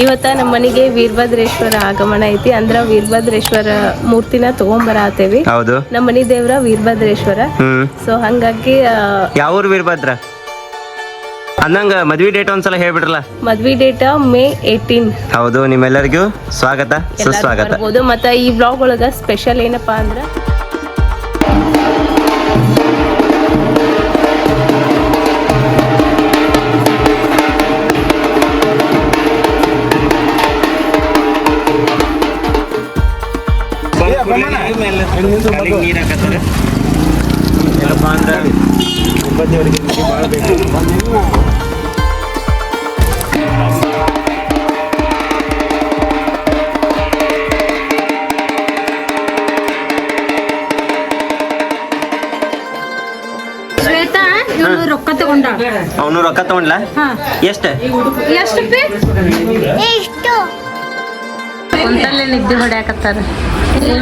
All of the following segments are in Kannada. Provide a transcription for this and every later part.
ಇವತ್ತ ನಮ್ಮ ಮನೆಗೆ ವೀರಭದ್ರೇಶ್ವರ ಆಗಮನ ಐತಿ. ಅಂದ್ರ ವೀರಭದ್ರೇಶ್ವರ ಮೂರ್ತಿನ ತಗೊಂಬರತೇವಿ. ಹೌದು, ನಮ್ಮ ಮನಿ ದೇವ್ರ ವೀರಭದ್ರೇಶ್ವರ. ಸೊ ಹಂಗಾಗಿ ಯಾವ ಊರು ವೀರಭದ್ರ ಅನ್ನಂಗ ಮದ್ವಿ ಡೇಟ್ ಒಂದ್ಸಲ ಹೇಳ್ಬಿಡ್ರಲ್ಲ. ಮದ್ವಿ ಡೇಟ್ May 18. ಹೌದು, ನಿಮ್ಮೆಲ್ಲರಿಗೂ ಸ್ವಾಗತ ಸುಸ್ವಾಗತ. ಮತ್ತ ಈ ಬ್ಲಾಗ್ ಒಳಗ ಸ್ಪೆಷಲ್ ಏನಪ್ಪಾ ಅಂದ್ರ ನೀರ್ ಹಾಕತ್ತಾರೆ. ಏನಪ್ಪಾ ಅಂದ್ರೆ ಭಾಳ ಬೇಕು. ರೊಕ್ಕ ತಗೊಂಡ ಅವನು ರೊಕ್ಕ ತಗೊಂಡ್ಲ ಎಷ್ಟ ಕುಂತಲ್ಲೇ ನಿದ್ದೆ ಹೊಡ್ಯಾಕತ್ತಾರ.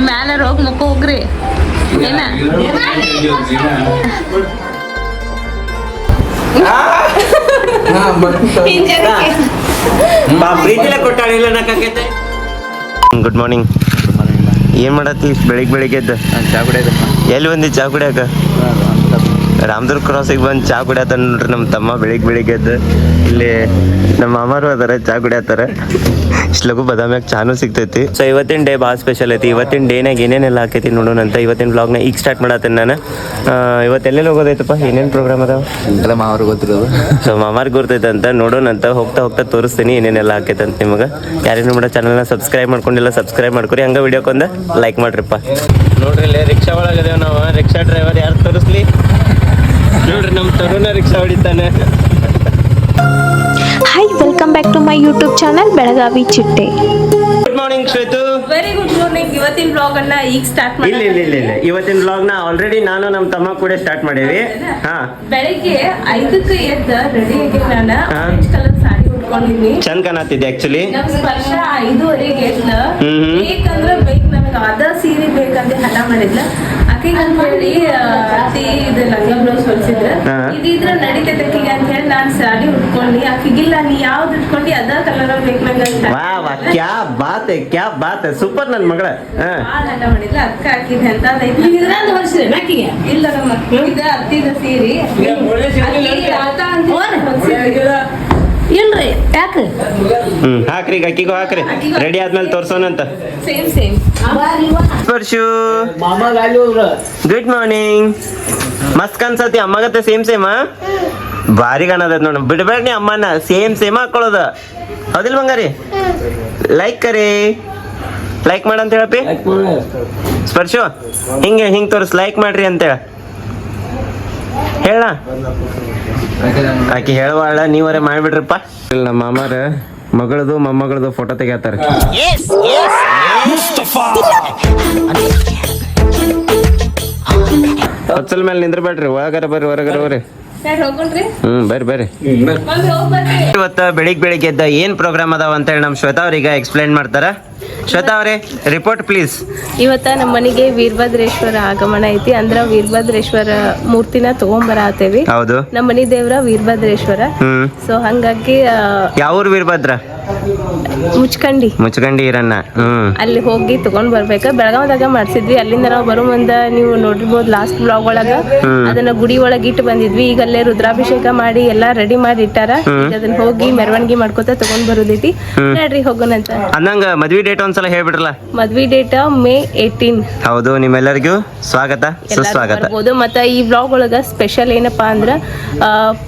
ಮ್ಯಾಲ ಹೋಗಿ ಮುಖ ಹೋಗ್ರಿ ಏನ ಪ್ರೀತಿಲ ಕೊಟ್ಟಾಳಿಲ್ಲ ನಕ್ಕೈತೆ. Good morning. ಏನ್ ಮಾಡತ್ತಿ ಬೆಳಿಗ್ಗೆ ಎದ್ದು? ಚಾ ಕುಡಿಯಕ. ಎಲ್ಲಿ ಬಂದಿ ಚಾ ಕುಡಿಯಾಕ? ರಾಮದುರ್ಗ ಕ್ರಾಸಿಗೆ ಬಂದು ಚಾ ಕುಡಿಯತ್ತಾರ ನೋಡ್ರಿ ನಮ್ಮ ತಮ್ಮ. ಬೆಳಿಗ್ಗೆ ಎದ್ದು ಇಲ್ಲಿ ನಮ್ಮ ಮಾಮಾರು ಅದಾರ, ಚಾ ಕುಡಿಯತ್ತಾರ. ಇಷ್ಟು ಲಘು ಬದಾಮ್ಯಾಗ ಚಾನು ಸಿಗ್ತೈತಿ. ಸೊ ಇವತ್ತಿನ ಡೇ ಭಾಳ ಸ್ಪೆಷಲ್ ಐತಿ. ಇವತ್ತಿನ ಡೇನಾಗ ಏನೇನೆಲ್ಲ ಹಾಕೈತಿ ನೋಡೋಣ ಅಂತ ಇವತ್ತಿನ ಬ್ಲಾಗ್ನ ಈಗ ಸ್ಟಾರ್ಟ್ ಮಾಡತ್ತೇನೆ ನಾನು. ಇವತ್ತೆಲ್ಲೆಲ್ಲಿ ಹೋಗೋದೈತಪ್ಪ, ಏನೇನು ಪ್ರೋಗ್ರಾಮ್ ಅದಾವ ಮಾಮಾರು ಗೊತ್ತಿರೋದು. ಸೊ ಮಾಮಾರ್ಗೆ ಗೊತ್ತೈತೆ ಅಂತ ನೋಡೋಣ ಅಂತ ಹೋಗ್ತಾ ತೋರಿಸ್ತೀನಿ ಏನೇನೆಲ್ಲ ಹಾಕೈತೆ ಅಂತ ನಿಮಗೆ. ಯಾರೇನು ಮಾಡೋ ಚಾನಲ್ನ ಸಬ್ಸ್ಕ್ರೈಬ್ ಮಾಡ್ಕೊಂಡಿಲ್ಲ ಸಬ್ಸ್ಕ್ರೈಬ್ ಮಾಡ್ಕೊರಿ. ಹಂಗೆ ವಿಡಿಯೋಕೊಂದು ಲೈಕ್ ಮಾಡ್ರಿಪ್ಪ. ನೋಡ್ರಿ ಇಲ್ಲೇ ರಿಕ್ಷಾ ಒಳಗದೇವ್ ನಾವು. ರಿಕ್ಷಾ ಡ್ರೈವರ್ ಯಾರು ತೋರಿಸ್ಲಿ ನೋಡ್ರಿ, ನಮ್ಮ ತರುಣ ರಿಕ್ಷಾ ಹೊಡಿತಾನೆ. Hi, welcome back to my YouTube channel Belagavi Chitte. Good morning Shwetu. Very good morning. ಇವತ್ತಿನ ಬ್ಲಾಗ್ ಅನ್ನ ಈಗ ಸ್ಟಾರ್ಟ್ ಮಾಡಿ. ಇಲ್ಲ ಇವತ್ತಿನ ಬ್ಲಾಗ್ ನ ಆಲ್ರೆಡಿ ನಾನು ನಮ್ಮ ತಮ್ಮ ಕೂಡ ಸ್ಟಾರ್ಟ್ ಮಾಡೇವಿ. ಬೆಳಿಗ್ಗೆ 5ಕ್ಕೆ ಎದ್ದ ರೆಡಿ ಆಗಿ ನಾನು ಆರೆಂಜ್ ಕಲರ್ ಸಾಡಿ ಉಟ್ಕೊಂಡಿನಿ. ಚಂದ ಕಾಣತ್ತಿದೆ ಆಕ್ಚುಲಿ. ನಮ್ ಸ್ಪರ್ಶ 5:30ಗೆ ಎದ್ದ ಬೇಕಂದ್ರೆ ಬೇಕು ನನಗೆ ಅದ ಸೀರೆ ಬೇಕಂತ ಹಠ ಮಾಡಿದ್ಲ. ಆಕೆಗೆ ಅಂತ ಹೇಳಿ ಇದು ಲಂಗ ಬ್ಲೌಸ್ ಹೊಲಿಸಿದ್ರ. ಇದಿದ್ರ ನಡೀತೈತೆ ಆಕಿಗೆ ಅಂತ ಹೇಳಿ ನಾನು ಸಾಡಿ ಉಟ್ಕೊಂಡಿ. ಆಕಿಗಿಲ್ಲ ನೀ ಯಾವ್ದು ಉಟ್ಕೊಂಡಿ ಅದ ಕಲರ್ ಬೇಕು ನಂಗೆ ಅಂತ. ಕ್ಯಾ ಬಾತ್ ಸೂಪರ್ ನನ್ನ ಮಗಳ. ಭಾಳ ಹಠ ಮಾಡಿದ್ಲ. ಅಕ್ಕ ಹಾಕಿದ್ ಎಂತದೈತಿ ಆಕಿಗೆ ಇಲ್ಲ ನಮ್ಮ ಇದ ಅತ್ತಿದ ಸೀರೆ ಇಲ್ರಿ ಯಾಕೆ ಹಾಕ್ರಿ, ಅಕ್ಕಿಗೂ ಹಾಕ್ರಿ. ರೆಡಿ ಆದ್ಮೇಲೆ ತೋರ್ಸೋಣಂತ. Same Sparshu good morning. ಮಸ್ತ್ ಕಾಣಿಸತಿ ಅಮ್ಮಗತ್ತೆ. ಸೇಮ್ ಭಾರಿ ಕಾಣದ ನೋಡ. ಬಿಡ್ಬೇಡಿ ಅಮ್ಮನ, ಸೇಮ್ ಹಾಕೊಳ್ಳೋದ. ಹೌದಿಲ್ ಬಂಗಾರಿ? ಲೈಕ್ ಮಾಡಂತ ಹೇಳಪ್ಪಿ. ಸ್ಪರ್ಶು ಹಿಂಗೆ ತೋರಿಸ್, ಲೈಕ್ ಮಾಡ್ರಿ ಅಂತೇಳ ಹೇಳ. ಆಕಿ ಹೇಳುವಾಳ, ನೀವರೇ ಮಾಡ್ಬಿಡ್ರಪ್ಪ. ಇಲ್ಲ ನಮ್ಮ ಮಾಮಾರ ಮಗಳದು ಮೊಮ್ಮಗಳದು ಫೋಟೋ ತೆಗಿತಾರ. ಹೊಚ್ಚಲ ಮೇಲೆ ನಿಂದ್ರಬೇಡ್ರಿ, ಒಳಗಾರ ಬರ್ರಿ, ಹೊರಗಾರ ಬರ್ರಿ. ಬರ್ರಿ. ಇವತ್ತ ಬೆಳಿಗ್ಗೆ ಎದ್ದ ಏನ್ ಪ್ರೋಗ್ರಾಮ್ ಅದಾವ ಅಂತ ಹೇಳಿ ನಮ್ ಶ್ವೇತಾ ಅವ್ರೀಗ ಎಕ್ಸ್ಪ್ಲೈನ್ ಮಾಡ್ತಾರ. ಶ್ವೇತಾ ಅವರೇ, ರಿಪೋರ್ಟ್ ಪ್ಲೀಸ್. ಇವತ್ತ ನಮ್ಮ ಮನೆಗೆ ವೀರಭದ್ರೇಶ್ವರ ಆಗಮನ ಐತಿ. ಅಂದ್ರ ವೀರಭದ್ರೇಶ್ವರ ಮೂರ್ತಿನ ತಗೊಂಬರತೇವಿ. ಹೌದು, ನಮ್ಮ ಮನಿ ದೇವ್ರ ವೀರಭದ್ರೇಶ್ವರ. ಸೊ ಹಂಗಾಗಿ ಯಾವ ಊರು ವೀರಭದ್ರ? ಮುಚ್ಕಂಡಿ ಇರನ್ನ. ಅಲ್ಲಿ ಹೋಗಿ ತಗೊಂಡ್ ಬರ್ಬೇಕ. ಬೆಳಗಾವದಾಗ ಮಾಡ್ಸಿದ್ವಿ. ಅಲ್ಲಿಂದ ನಾವು ಬರೋ ಮುಂದ ನೀವು ನೋಡಿರ್ಬೋದು ಲಾಸ್ಟ್ ಬ್ಲಾಗ್ ಒಳಗ ಅದನ್ನ ಗುಡಿ ಒಳಗ ಇಟ್ಟು ಬಂದಿದ್ವಿ. ಈಗ ಅಲ್ಲೇ ರುದ್ರಾಭಿಷೇಕ ಮಾಡಿ ಎಲ್ಲಾ ರೆಡಿ ಮಾಡಿ ಇಟ್ಟಾರ. ಈಗ ಅದನ್ನ ಹೋಗಿ ಮೆರವಣಿಗೆ ಮಾಡ್ಕೊತ ತಗೊಂಡ್ ಬರೋದೈತಿ. ನಡ್ರಿ ಹೋಗೋಣ ಅಂತ. ಅಂದಂಗ ಮದ್ವಿ ಡೇಟ್ ಒಂದ್ಸಲ ಹೇಳ್ಬಿಡ್ರಲ್ಲ. ಮದ್ವಿ ಡೇಟ್ May 18. ಹೌದು, ನಿಮ್ಮೆಲ್ಲರಿಗೂ ಸ್ವಾಗತ ಸುಸ್ವಾಗತ. ಮತ್ತ ಈ ಬ್ಲಾಗ್ ಒಳಗ ಸ್ಪೆಷಲ್ ಏನಪ್ಪಾ ಅಂದ್ರ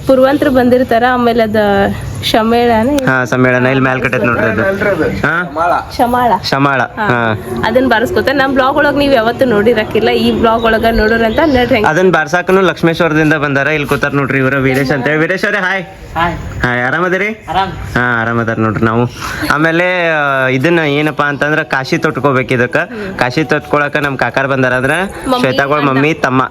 ಪುರ್ವಂತರು ಬಂದಿರ್ತಾರ. ಆಮೇಲೆ ಅದ ಸಮ್ಮೇಳನ ಇಲ್ಲಿ ಮ್ಯಾಲ್ ಕಟ್ಟೈತಿ ನೋಡ್ರಿ. ಅದು ಶಮಾಳ ಅದನ್ನ ಬಾರಿಸ್ಕೊತ. ನಮ್ ಬ್ಲಾಗ್ ಒಳಗ ನೀವ್ ಯಾವತ್ತು ನೋಡಿರಕ್ಕಿಲ್ಲ. ಈ ಬ್ಲಾಗ್ ಒಳಗ ನೋಡೋರಂತ ನಡ್ರಿ. ಅದನ್ನ ಬಾರ್ಸಾಕನು ಲಕ್ಷ್ಮೇಶ್ವರದಿಂದ ಬಂದಾರ. ಇಲ್ಲಿ ಕೂತಾರ ನೋಡ್ರಿ ಇವ್ರ ವೀರೇಶ್ ಅಂತ ಹೇಳಿ. ವೀರೇಶ್ ಅವರೇ ಹಾಯ್. ಆರಾಮದಿರಿ? ಆರಾಮದಾರ ನೋಡ್ರಿ ನಾವು. ಆಮೇಲೆ ಇದನ್ನ ಏನಪ್ಪಾ ಅಂತಂದ್ರ ಕಾಶಿ ತೊಟ್ಕೋಬೇಕು. ಇದಕ್ಕ ಕಾಶಿ ತೊಟ್ಕೊಳಕ ನಮ್ ಕಾಕಾರ್ ಬಂದಾರ. ಅಂದ್ರ ಶ್ವೇತಾಗೋಳ ಮಮ್ಮಿ ತಮ್ಮ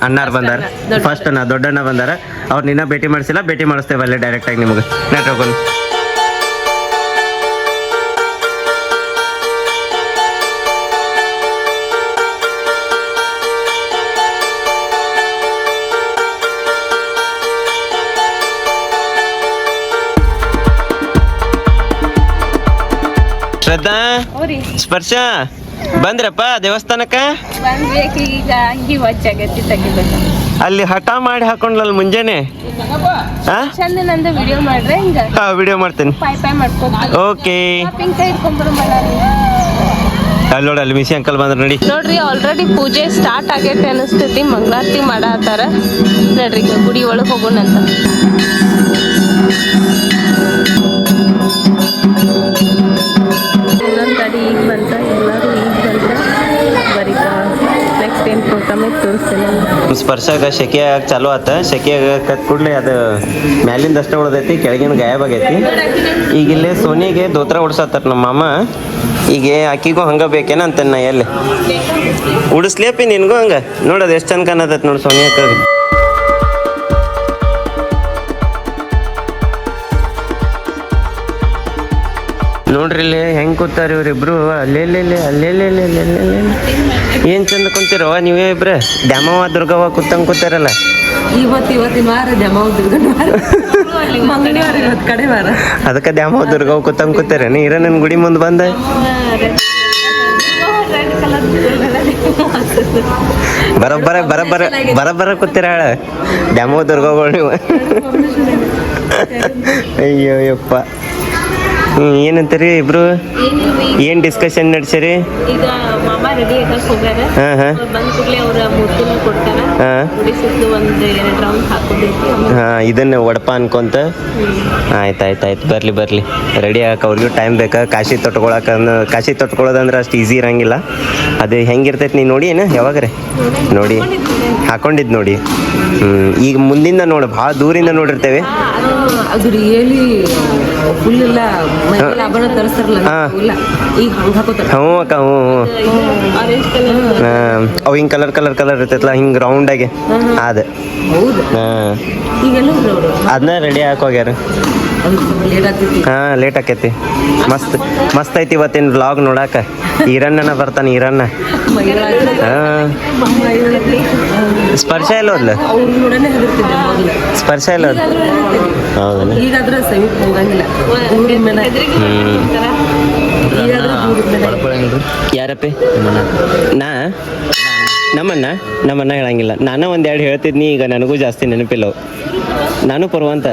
ಅಣ್ಣಾರ್ ಬಂದಾರ. ಫಸ್ಟ್ ದೊಡ್ಡಣ್ಣ ಬಂದಾರ. ಅವ್ರ ನಿನ್ನ ಭೇಟಿ ಮಾಡಿಸಿಲ್ಲ, ಭೇಟಿ ಮಾಡಿಸ್ತೇವೆ ಅಲ್ಲೇ ಡೈರೆಕ್ಟ್ ಆಗಿ ನಿಮ್ಗೆ. ನೆಟ್ ಹೋಗೋಣ. ಶ್ರದ್ಧಾ ಅವ್ರಿ ಸ್ಪರ್ಶ ಬಂದ್ರಪ್ಪ ದೇವಸ್ಥಾನಕ್ಕ ಬಂದ್ಬೇಕು ಈಗ ಅಂಗಿ ಹೊಚ್ಚಾಗೈತಿ ತೆಗಿಬೇಕು ಅಲ್ಲಿ ಹಠ ಮಾಡಿ ಹಾಕೊಂಡ್ಲಲ್ ಮುಂಜಾನೆ ಚಂದ ನಂದು ವಿಡಿಯೋ ಮಾಡ್ರೆ ಹಿಂಗ ವಿಡಿಯೋ ಮಾಡ್ತೇನೆ ಪಾಯ್ ಮಾಡ್ಕೊಂಡು ಓಕೆ ಪಿಂಕ ಇಟ್ಕೊಂಡ್ಬರು ಅಲ್ಲಿ ನೋಡಿ ಅಲ್ಲಿ ಮಿಸಿ ಅಂಕಲ್ ಬಂದ್ರ ನೋಡಿ ನೋಡ್ರಿ ಆಲ್ರೆಡಿ ಪೂಜೆ ಸ್ಟಾರ್ಟ್ ಆಗೈತೆ ಅನಿಸ್ತೈತಿ ಮಂಗಳಾರತಿ ಮಾಡತ್ತಾರ ನೋಡ್ರಿ ಈಗ ಗುಡಿ ಒಳಗೆ ಹೋಗೋಣಂತ ಇನ್ನೊಂದು ಗಾಡಿ ಈಗ ಬಂತ ಎಲ್ಲರೂ ಈಗ ಬಂತ ಬರೀ ನೆಕ್ಸ್ಟ್ ಏನು ಪ್ರೋಗ್ರಾಮ್ ಐತೆ ತೋರಿಸ್ತೇನೆ ಸ್ಪರ್ಶಾಗ ಶೆಕೆ ಆಗ ಚಾಲು ಆತ ಶೆಕೆ ಕತ್ ಕೂಡಲೇ ಅದು ಮ್ಯಾಲಿಂದ ಅಷ್ಟೇ ಉಳ್ದೈತಿ ಕೆಳಗಿನ ಗಾಯಬ್ ಆಗೈತಿ ಈಗ ಇಲ್ಲೇ ಸೋನಿಗೆ ದೋತ್ರ ಉಡ್ಸತ್ತಾರ ನಮ್ಮ ಮಾಮ ಈಗ ಆಕಿಗೂ ಹಂಗ ಬೇಕೇನ ಅಂತ ನಾ ಎಲ್ಲಿ ಉಡಿಸ್ಲೇಪಿ ನಿನ್ಗೂ ಹಂಗ ನೋಡೋದು ಎಷ್ಟು ಚಂದ ಕಾಣತೈತಿ ನೋಡಿ ಸೋನಿಯಾಕ ನೋಡ್ರಿ ಇಲ್ಲಿ ಹೆಂಗ್ ಕೂತಾರ ಇವ್ರಿಬ್ರು ಅಲ್ಲೇ ಏನ್ ಚಂದ ಕುಂತಿರವ ನೀವೇ ಇಬ್ರ ದ್ಯಾಮವ್ವ ದುರ್ಗವ್ವ ಕೂತಾರಲ್ಲ ಇವತ್ತಿನ ವಾರ ದ್ಯಾಮವ್ವ ದುರ್ಗನ ವಾರ ಮಂಗಳವಾರ ಇವತ್ತು ಕಡೆ ವಾರ ಅದಕ್ಕೆ ದ್ಯಾಮವ್ವ ದುರ್ಗವ್ವ ಕೂತಾರ ನೀರ ನನ್ ಗುಡಿ ಮುಂದೆ ಬಂದ ಬರಬ್ಬರ ಕೂತಿರ ದ್ಯಾಮವ್ವ ದುರ್ಗವ್ಗಳು ನೀವು ಅಯ್ಯೋ ಯಪ್ಪ ಏನಂತೀರಿ ಇಬ್ರು ಏನ್ ಡಿಸ್ಕಷನ್ ನಡ್ಸಿರಿ ಈಗ ಮಾಮ ರೆಡಿ ಆಗಕ್ಕೆ ಹೋಗ್ಯಾರ ಬಂದ ಕೂಡಲೇ ಅವ್ರ ಮೂರ್ತಿನ ಕೊಡ್ತಾರ ಗುಡಿ ಸುತ್ತು ಒಂದು 2 ರೌಂಡ್ ಹಾಕೊಂಡಿರ್ತೀವಿ ಇದನ್ನ ಒಡಪ ಅನ್ಕೊಂತ ಆಯ್ತು ಬರ್ಲಿ ರೆಡಿ ಆಗಕ್ಕೆ ಅವ್ರಿಗೂ ಟೈಮ್ ಬೇಕಾ ಕಾಶಿ ತೊಟ್ಕೊಳ್ಳೋದಂದ್ರೆ ಅಷ್ಟು ಈಸಿ ಇರಂಗಿಲ್ಲ ಅದು ಹೆಂಗಿರ್ತೈತಿ ನೀನು ನೋಡಿ ಏನ ಯಾವಾಗ್ರೆ ನೋಡಿ ಹಾಕೊಂಡಿದ್ ನೋಡಿ ಈಗ ಮುಂದಿಂದ ನೋಡು ಭಾಳ ದೂರಿಂದ ನೋಡಿರ್ತೇವೆ ಅದು ರಿಯಲಿ ಫುಲ್ ಎಲ್ಲ ಮೈಗೆಲ್ಲ ಆಭರಣ ತರಿಸ್ತಾರಲ್ಲ ಈಗ ಹಂಗೆ ಹಾಕೋತಾರ ಹ್ಞೂ ಅಕ್ಕ ಹ್ಞೂ ಅವು ಹಿಂಗೆ ಕಲರ್ ಇರ್ತೈತಲ್ಲ ಹಿಂಗೆ ರೌಂಡಾಗೆ ಅದ ಹೌದು ಈಗೆಲ್ಲ ಅದನ್ನ ರೆಡಿ ಹಾಕೋಗ್ಯಾರ ಲೇಟ್ ಆಕೈತಿ ಮಸ್ತ್ ಐತಿ ಇವತ್ತಿನ ವ್ಲಾಗ್ ನೋಡಾಕ ಈರಣ್ಣನ ಬರ್ತಾನೆ ಈರಣ್ಣ ಸ್ಪರ್ಶ ಇಲ್ಲ ಹೋದ್ಲ ಸ್ಪರ್ಶ ಇಲ್ಲ ಹೌದಾ ಈಗಾದ್ರೆ ಸಮೀಪ ಹೋಗಂಗಿಲ್ಲ ಯಾರಪ್ಪೆ ನಮ್ಮನ್ನ ಹೇಳಂಗಿಲ್ಲ ನಾನು ಒಂದೆರಡು ಹೇಳ್ತಿದ್ನಿ ಈಗ ನನಗೂ ಜಾಸ್ತಿ ನೆನಪಿಲ್ಲ ನಾನು ಪರ್ವಂತ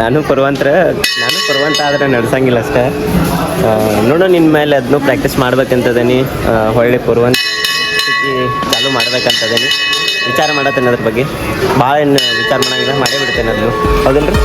ನಾನು ಪರ್ವಂತ ಆದ್ರೆ ನಡ್ಸಂಗಿಲ್ಲ ಅಷ್ಟೇ ನೋಡು ನಿನ್ನ ಮೇಲೆ ಅದನ್ನು ಪ್ರಾಕ್ಟೀಸ್ ಮಾಡ್ಬೇಕಂತದನಿ ಹೊಳ್ಳಿ ಪರ್ವಂತ ಚಾಲು ಮಾಡ್ಬೇಕಂತದನಿ ವಿಚಾರ ಮಾಡತ್ತೇನೆ ಅದ್ರ ಬಗ್ಗೆ ಭಾಳ ಏನು ವಿಚಾರ ಮಾಡಂಗಿಲ್ಲ ಮಾಡೇ ಬಿಡ್ತೇನೆ ಅದನ್ನು ಹೌದಲ್ರಿ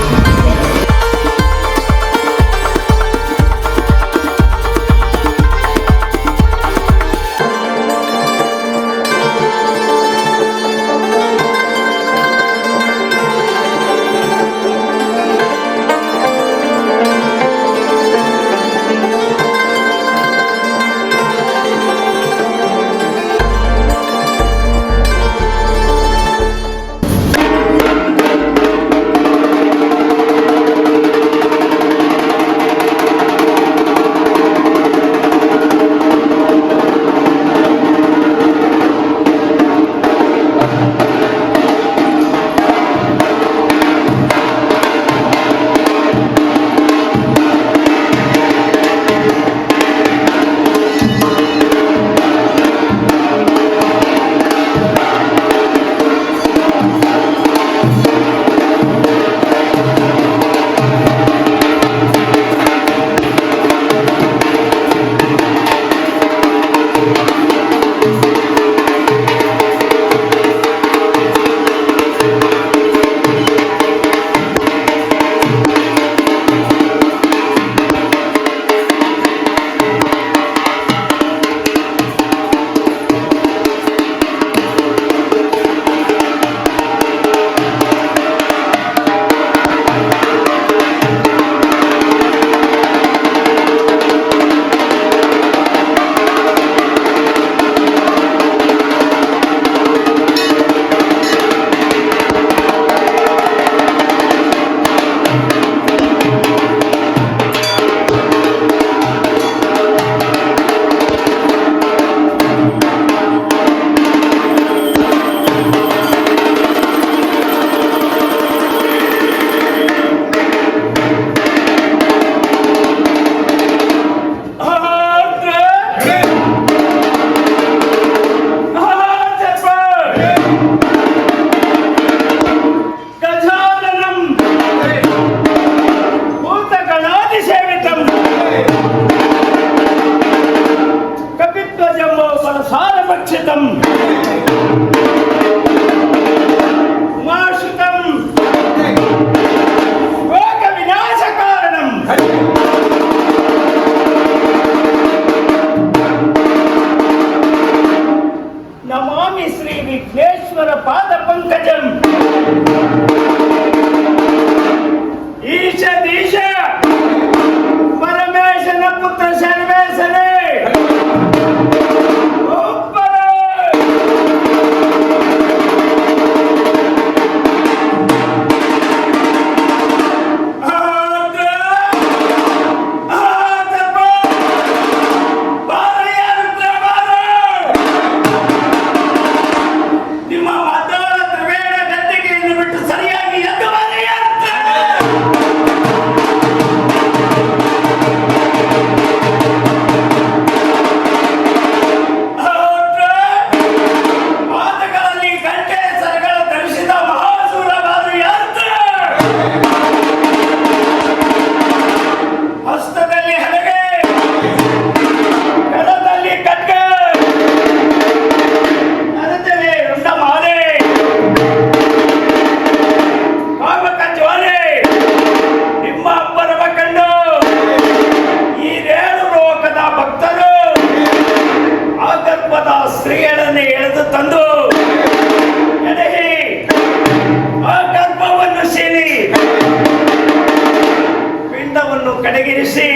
ಗರ್ಭವನ್ನು ಕಡೆಗಿರಿಸಿ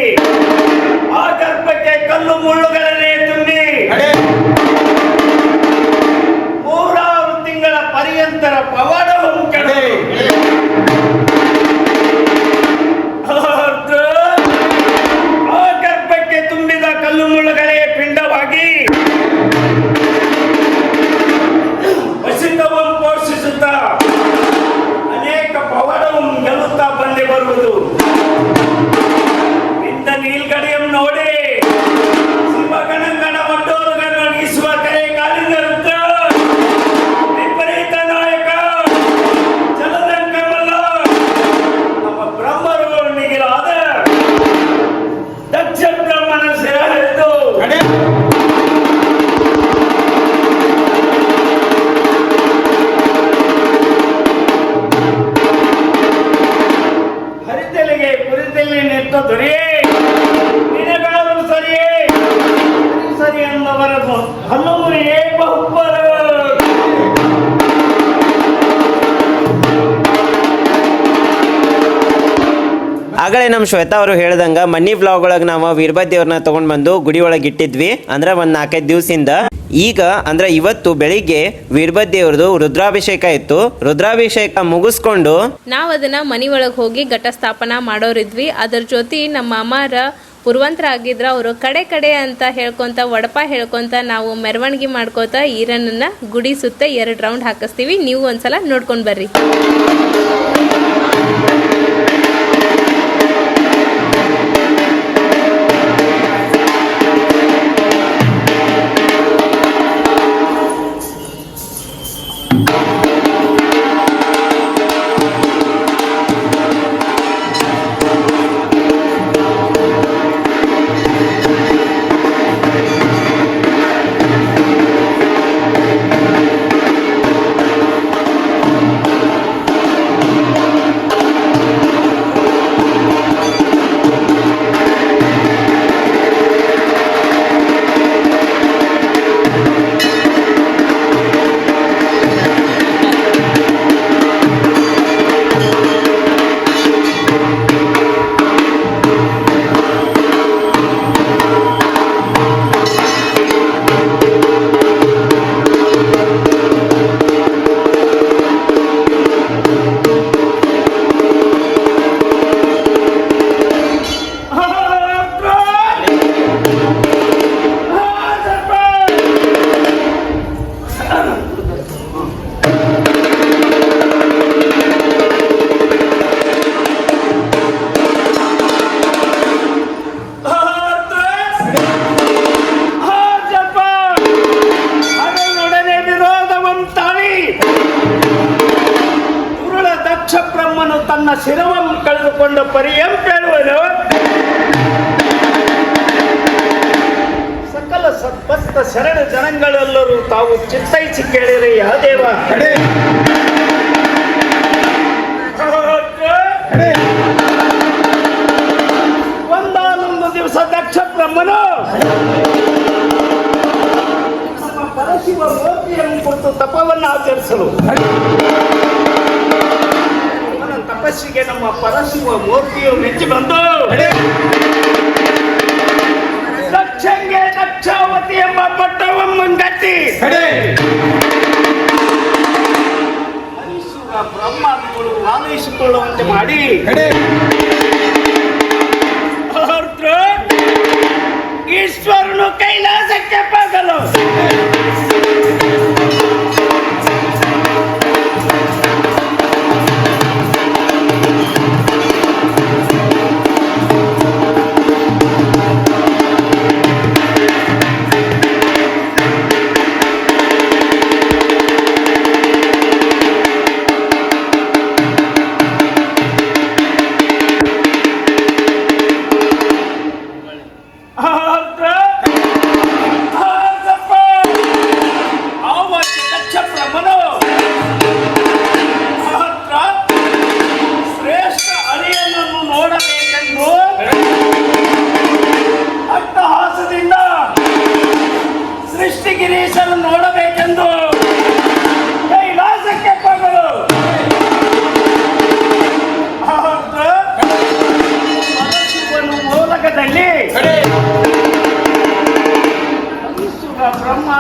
ಆ ಗರ್ಭಕ್ಕೆ ಕಲ್ಲು ಮುಳ್ಳುಗಳನ್ನೇ ತುಂಬಿ 3 ತಿಂಗಳ ಪರ್ಯಂತರ ಪವಾಡವನ್ನು ಕೆಡವಿ ಆ ಗರ್ಭಕ್ಕೆ ತುಂಬಿದ ಕಲ್ಲು ಮುಳ್ಳುಗಳೇ ಪಿಂಡವಾಗಿ ವಸಿತವನ್ನು ಪೋಷಿಸುತ್ತಾ ಅನೇಕ ಪವಾಡವನ್ನು ಗೆಲ್ಲುತ್ತಾ ಬಂದೇ ಬರುವುದು ಇಂಥ ನೀಲ್ಗಡೆಯನ್ನು ನೋಡಿ ಶಿವಗಣಗಣ ಒಡ್ಡೋರುಗಳನ್ನು ನೀಸುವ ಕರೆ ಕಾಲಿಂದ ವಿಪರೀತ ನಾಯಕ ಜಲದಂಕಮಲ್ಲ ನಮ್ಮ ಬ್ರಹ್ಮರುಣಿಗಿಲಾದ ದಕ್ಷ ಬ್ರಹ್ಮನ ಶಿರ ಹಿಡಿದು ಹರಿತಲಿಗೆ ಕುರಿತಲ್ಲಿ ನಿಂತ ದೊರೆಯೇ ನಿನಗಾದರೂ ಸರಿಯೇ ಸರಿ ಅನ್ನವರನ್ನು ಹಲ್ಲುಮುರಿಯೇ ಬಹುಪರ ಆಗಲೇ ನಮ್ಮ ಶ್ವೇತಾ ಅವರು ಹೇಳ್ದಂಗ ಮನಿ ಬ್ಲಾಗ್ ಒಳಗೆ ನಾವು ವೀರಭದ್ರ ದೇವ್ರನ್ನ ತಗೊಂಡ್ ಬಂದು ಗುಡಿ ಒಳಗೆ ಇಟ್ಟಿದ್ವಿ ಅಂದ್ರೆ ಒಂದ್ 4-5 ದಿವಸದಿಂದ. ಈಗ ಅಂದ್ರೆ ಇವತ್ತು ಬೆಳಿಗ್ಗೆ ವೀರಭದ್ರ ದೇವ್ರದು ರುದ್ರಾಭಿಷೇಕ ಇತ್ತು. ರುದ್ರಾಭಿಷೇಕ ಮುಗಿಸ್ಕೊಂಡು ನಾವು ಅದನ್ನ ಮನಿ ಒಳಗೆ ಹೋಗಿ ಘಟ ಸ್ಥಾಪನಾ ಮಾಡೋರಿದ್ವಿ. ಅದ್ರ ಜೊತೆ ನಮ್ಮ ಅಮ್ಮಾರ ಪುರ್ವಂತರ ಆಗಿದ್ರ ಅವರು ಕಡೆ ಅಂತ ಹೇಳ್ಕೊಂತ ಒಡಪ ಹೇಳ್ಕೊಂತ ನಾವು ಮೆರವಣಿಗೆ ಮಾಡ್ಕೋತ ಈರನ್ನ ಗುಡಿ ಸುತ್ತ 2 ರೌಂಡ್ ಹಾಕಿಸ್ತೀವಿ. ನೀವು ಒಂದ್ಸಲ ನೋಡ್ಕೊಂಡ್ ಬರ್ರಿ. ತನ್ನ ಶಿರವನ್ನು ಕಳೆದುಕೊಂಡ ಪರಿಯಂಪೇಳುವನು ಸಕಲ ಸದ್ಭಕ್ತ ಶರಣ ಜನಗಳೆಲ್ಲರೂ ತಾವು ಚಿತ್ತೈಸಿ ಕೇಳಿರಿ ಯಾ ದೇವ. ಒಂದಾನೊಂದು ದಿವಸ ದಕ್ಷ ಬ್ರಹ್ಮನು ನಮ್ಮ ಪರಶಿವ ಮೂರ್ತಿಯನ್ನು ಕುರಿತು ತಪವನ್ನು ಆಚರಿಸಲು ತಪಸ್ಸಿಗೆ ನಮ್ಮ ಪರಶಿವ ಮೂರ್ತಿಯು ಮೆಚ್ಚಿ ಬಂದು ದಕ್ಷಂಗೆ ದಕ್ಷಾವತಿ ಎಂಬ ಪಟ್ಟವನ್ನು ಕಟ್ಟಿ ಹರಿಸುವ ಬ್ರಹ್ಮಾದಿಗಳು ಆಲೈಸಿಕೊಳ್ಳುವಂತೆ ಮಾಡಿ ಈಶ್ವರನು ಕೈಲಾಸಕ್ಕೆ ಹೋಗಲು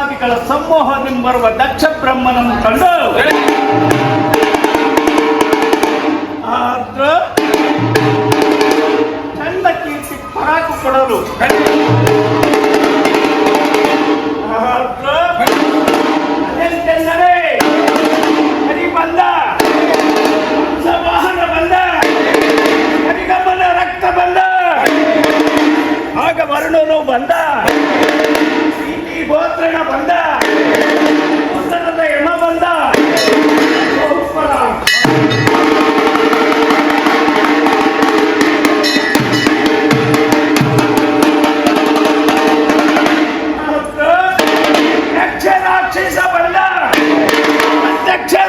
ಬ್ರಹ್ಮಾದಿಗಳ ಸಮೂಹದಿಂಬರುವ ದಕ್ಷ ಬ್ರಹ್ಮನನ್ನು ಕಂಡು ಚಂದ ಕೀರ್ತಿ ಪರಾಕು ಕೊಡಲು ಅದೆಂತೆಂದರೆ ಹರಿ ಬಂದ, ವಾಹನ ಬಂದ, ಹರಿಗಮನ ರಕ್ತ ಬಂದ, ಆಗ ವರ್ಣನು ಬಂದ, ಪ್ರೀತಿ ಗೋತ್ರಣ ಬಂದ, ಉತ್ತರದ ಯಮ ಬಂದ.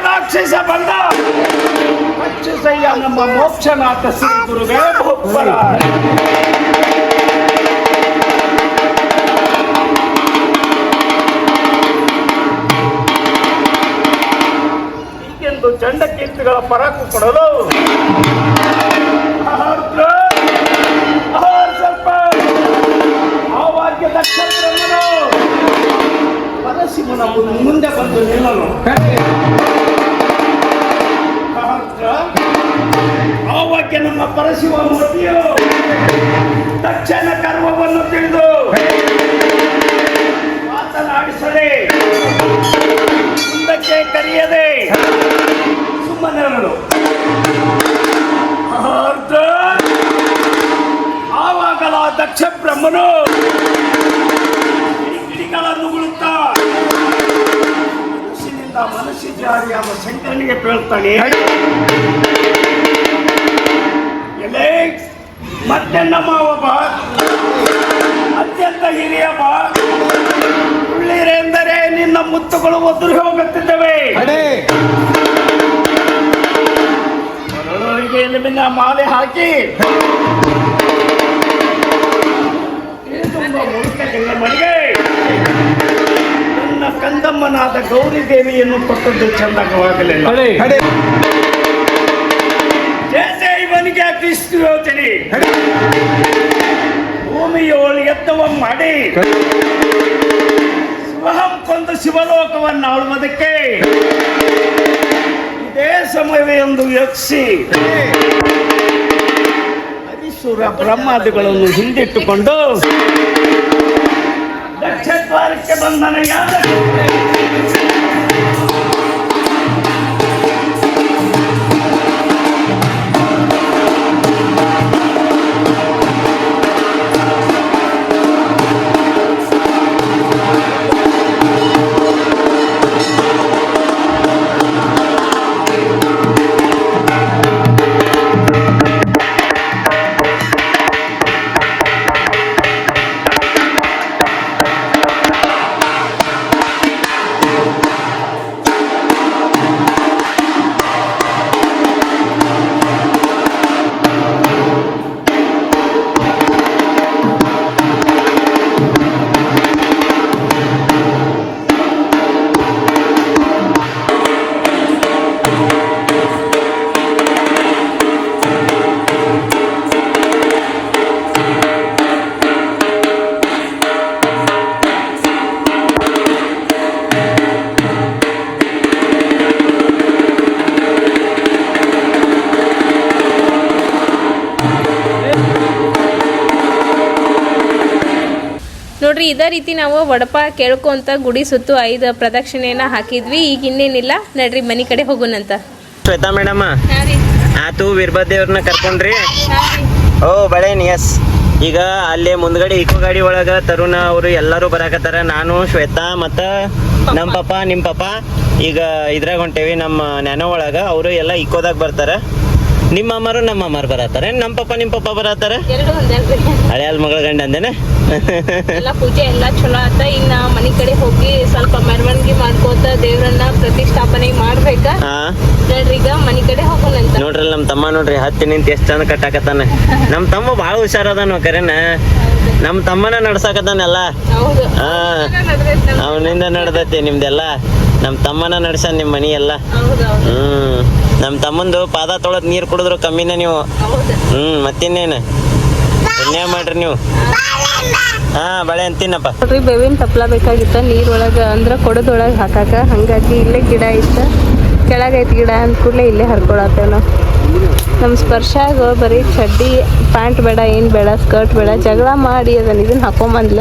ರಾಕ್ಷಸ ಬಂದ, ರಾಕ್ಷಸಯ್ಯ ನಮ್ಮ ಮೋಕ್ಷನಾಥ ಶ್ರೀ ಗುರುವೇ ಬಹುಪರ. ಹೀಗೆಂದು ಚಂಡ ಕೀರ್ತಿಗಳ ಪರಾಕು ಕೊಡಲು ಸ್ವಲ್ಪ ಆವಾಗ್ಯ ದಕ್ಷ ಬ್ರಹ್ಮನು ಪರಶಿವನ ಮುಂದೆ ಬಂದು ನಿಲ್ಲಲು ಆವಾಗ್ಯ ನಮ್ಮ ಪರಶಿವ ಮೂರ್ತಿಯು ದಕ್ಷನ ಕರ್ಮವನ್ನು ತಿಳಿದು ಮಾತನಾಡಿಸದೆ ಮುಂದಕ್ಕೆ ಕರೆಯದೆ ಸುಮ್ಮನೆರಳು. ಆವಾಗಲ ದಕ್ಷ ಬ್ರಹ್ಮನು ಕಿಡಿಗಳನ್ನು ಉಗುಳುತ್ತಾ ಮನಸ್ಸಿನಿಂದ ಮನಸ್ಸಿಜಾರಿಯಾದ ಶಂಕರನಿಗೆ ಬೀಳ್ತಾನೆ. ಎಲೆ ಮತ್ತೆ ನಮ್ಮ ಒಬ್ಬ ಅತ್ಯಂತ ಹಿರಿಯ ಉಳ್ಳಿರೆಂದರೆ ನಿನ್ನ ಮುತ್ತುಗಳು ಒದುರಿ ಹೋಗುತ್ತಿದ್ದವೆ. ಎಲುಬಿನ ಮಾಲೆ ಹಾಕಿ ಮನೆಗೆ ನನ್ನ ಕಂದಮ್ಮನಾದ ಗೌರಿ ದೇವಿಯನ್ನು ಕೊಟ್ಟದ್ದು ಚಂದಕವಾಗಲಿಲ್ಲ. ಇವನಿಗೆ ಕ್ರಿಸ್ತು ಯೋಚನೆ ಭೂಮಿಯೋಳು ಎತ್ತವ ಮಾಡಿ ಶಿವಹಂ ಕೊಂದು ಶಿವಲೋಕವನ್ನು ಆಳುವುದಕ್ಕೆ ಇದೇ ಸಮಯವೇ ಎಂದು ಯೋಚಿಸಿ ಹರಿಸುರ ಬ್ರಹ್ಮಾದಿಗಳನ್ನು ಹಿಂದಿಟ್ಟುಕೊಂಡು ದಕ್ಷದ್ವಾರಕ್ಕೆ ಬಂದನೆಯಾದ ನೋಡ್ರಿ ಇದೇ ರೀತಿ ನಾವು ವಡಪ ಕೇಳ್ಕೊಂತ ಗುಡಿ ಸುತ್ತು 5 ಪ್ರದಕ್ಷಿಣೆಯನ್ನ ಹಾಕಿದ್ವಿ. ಈಗ ಇನ್ನೇನಿಲ್ಲ, ನಡ್ರಿ ಮನಿ ಕಡೆ ಹೋಗೋಣಂತ. ಶ್ವೇತಾ ಮೇಡಮ್ ಆತು ವೀರಭದ್ರವ್ರನ್ನ ಕರ್ಕೊಂಡ್ರಿ. ಓ ಬಳೇನ್ ಎಸ್. ಈಗ ಅಲ್ಲೇ ಮುಂದ್ಗಡೆ ಇಕೋ ಗಾಡಿ ಒಳಗ ತರುಣ ಅವರು ಎಲ್ಲರೂ ಬರಾಕತ್ತಾರ. ನಾನು ಶ್ವೇತಾ ಮತ್ತ ನಮ್ಮ ಪಾಪ ನಿಮ್ಮ ಪಾಪ ಈಗ ಇದ್ರಾಗ ಹೊಂಟೇವಿ ನಮ್ಮ ನ್ಯಾನೋ ಒಳಗ. ಅವರು ಎಲ್ಲ ಇಕೋದಾಗ ಬರ್ತಾರ. ನಿಮ್ಮ ಅಮ್ಮರು ನಮ್ಮ ಅಮ್ಮರು ಬರತ್ತಾರೆ. ನಮ್ಮ ಪಪ್ಪ ನಿಮ್ಮ ಪಪ್ಪ ಬರತ್ತಾರ. ಹಳೆಯಾದ ಮಗಳ ಗಂಡ ಅಂದೇನೆ. ಎಲ್ಲ ಪೂಜೆ ಎಲ್ಲ ಚಲೋ ಆತ. ಇನ್ನ ಮನಿ ಕಡೆ ಹೋಗಿ ಸ್ವಲ್ಪ ಮೆರವಣಿಗೆ ಮಾಡ್ಕೋತ ದೇವ್ರನ್ನ ಪ್ರತಿಷ್ಠಾಪನೆ ಮಾಡ್ಬೇಕ. ನೋಡ್ರಿ ಈಗ ಮನಿ ಕಡೆ ಹೋಗೋಣಂತ. ನೋಡ್ರಿ ನಮ್ಮ ತಮ್ಮ ನೋಡ್ರಿ ಹತ್ತಿ ನಿಂತ ಎಷ್ಟ್ ಚಂದ ಕಟ್ಟಾಕತ್ತಾನ. ನಮ್ಮ ತಮ್ಮ ಬಾಳ ಹುಷಾರದಾನ ಕರೆನ. ನಮ್ಮ ತಮ್ಮನ ನಡ್ಸಾಕತ್ತಾನೆಲ್ಲ. ಅವನಿಂದ ನಡ್ದೈತಿ ನಿಮ್ದೆಲ್ಲ. ನಮ್ಮ ತಮ್ಮನ ನಡ್ಸಾನ ನಿಮ್ ಮನಿ ಎಲ್ಲ. ನಮ್ಮ ತಮ್ಮಂದು ಪಾದ ತೊಳೆದ್ ನೀರ್ ಕುಡಿದ್ರು ಕಮ್ಮಿನ ನೀವು. ಮತ್ತಿನ್ನೇನು ಪುಣ್ಯ ಮಾಡ್ರಿ ನೀವು. ಹಾ ಬಳೆ ಅಂತೀನಪ್ಪ. ನೋಡ್ರಿ ಬೇವಿನ ತಪ್ಪಲ ಬೇಕಾಗಿತ್ತ ನೀರೊಳಗೆ ಅಂದ್ರೆ ಕೊಡದೊಳಗೆ ಹಾಕಾಕ, ಹಂಗಾಗಿ ಇಲ್ಲೇ ಗಿಡ ಇತ್ತು, ಕೆಳಗೈತಿ ಗಿಡ ಅಂದ ಕೂಡಲೇ ಇಲ್ಲೇ ಹರ್ಕೊಳತ್ತೇವೆ ನಾವು. ನಮ್ಮ ಸ್ಪರ್ಶಾಗ ಬರೀ ಚಡ್ಡಿ ಪ್ಯಾಂಟ್ ಬೇಡ, ಏನು ಬೇಡ, ಸ್ಕರ್ಟ್ ಬೇಡ, ಜಗಳ ಮಾಡಿ ಅದನ್ನ ಇದನ್ನ ಹಾಕೊಂಬಂದ್ಲ.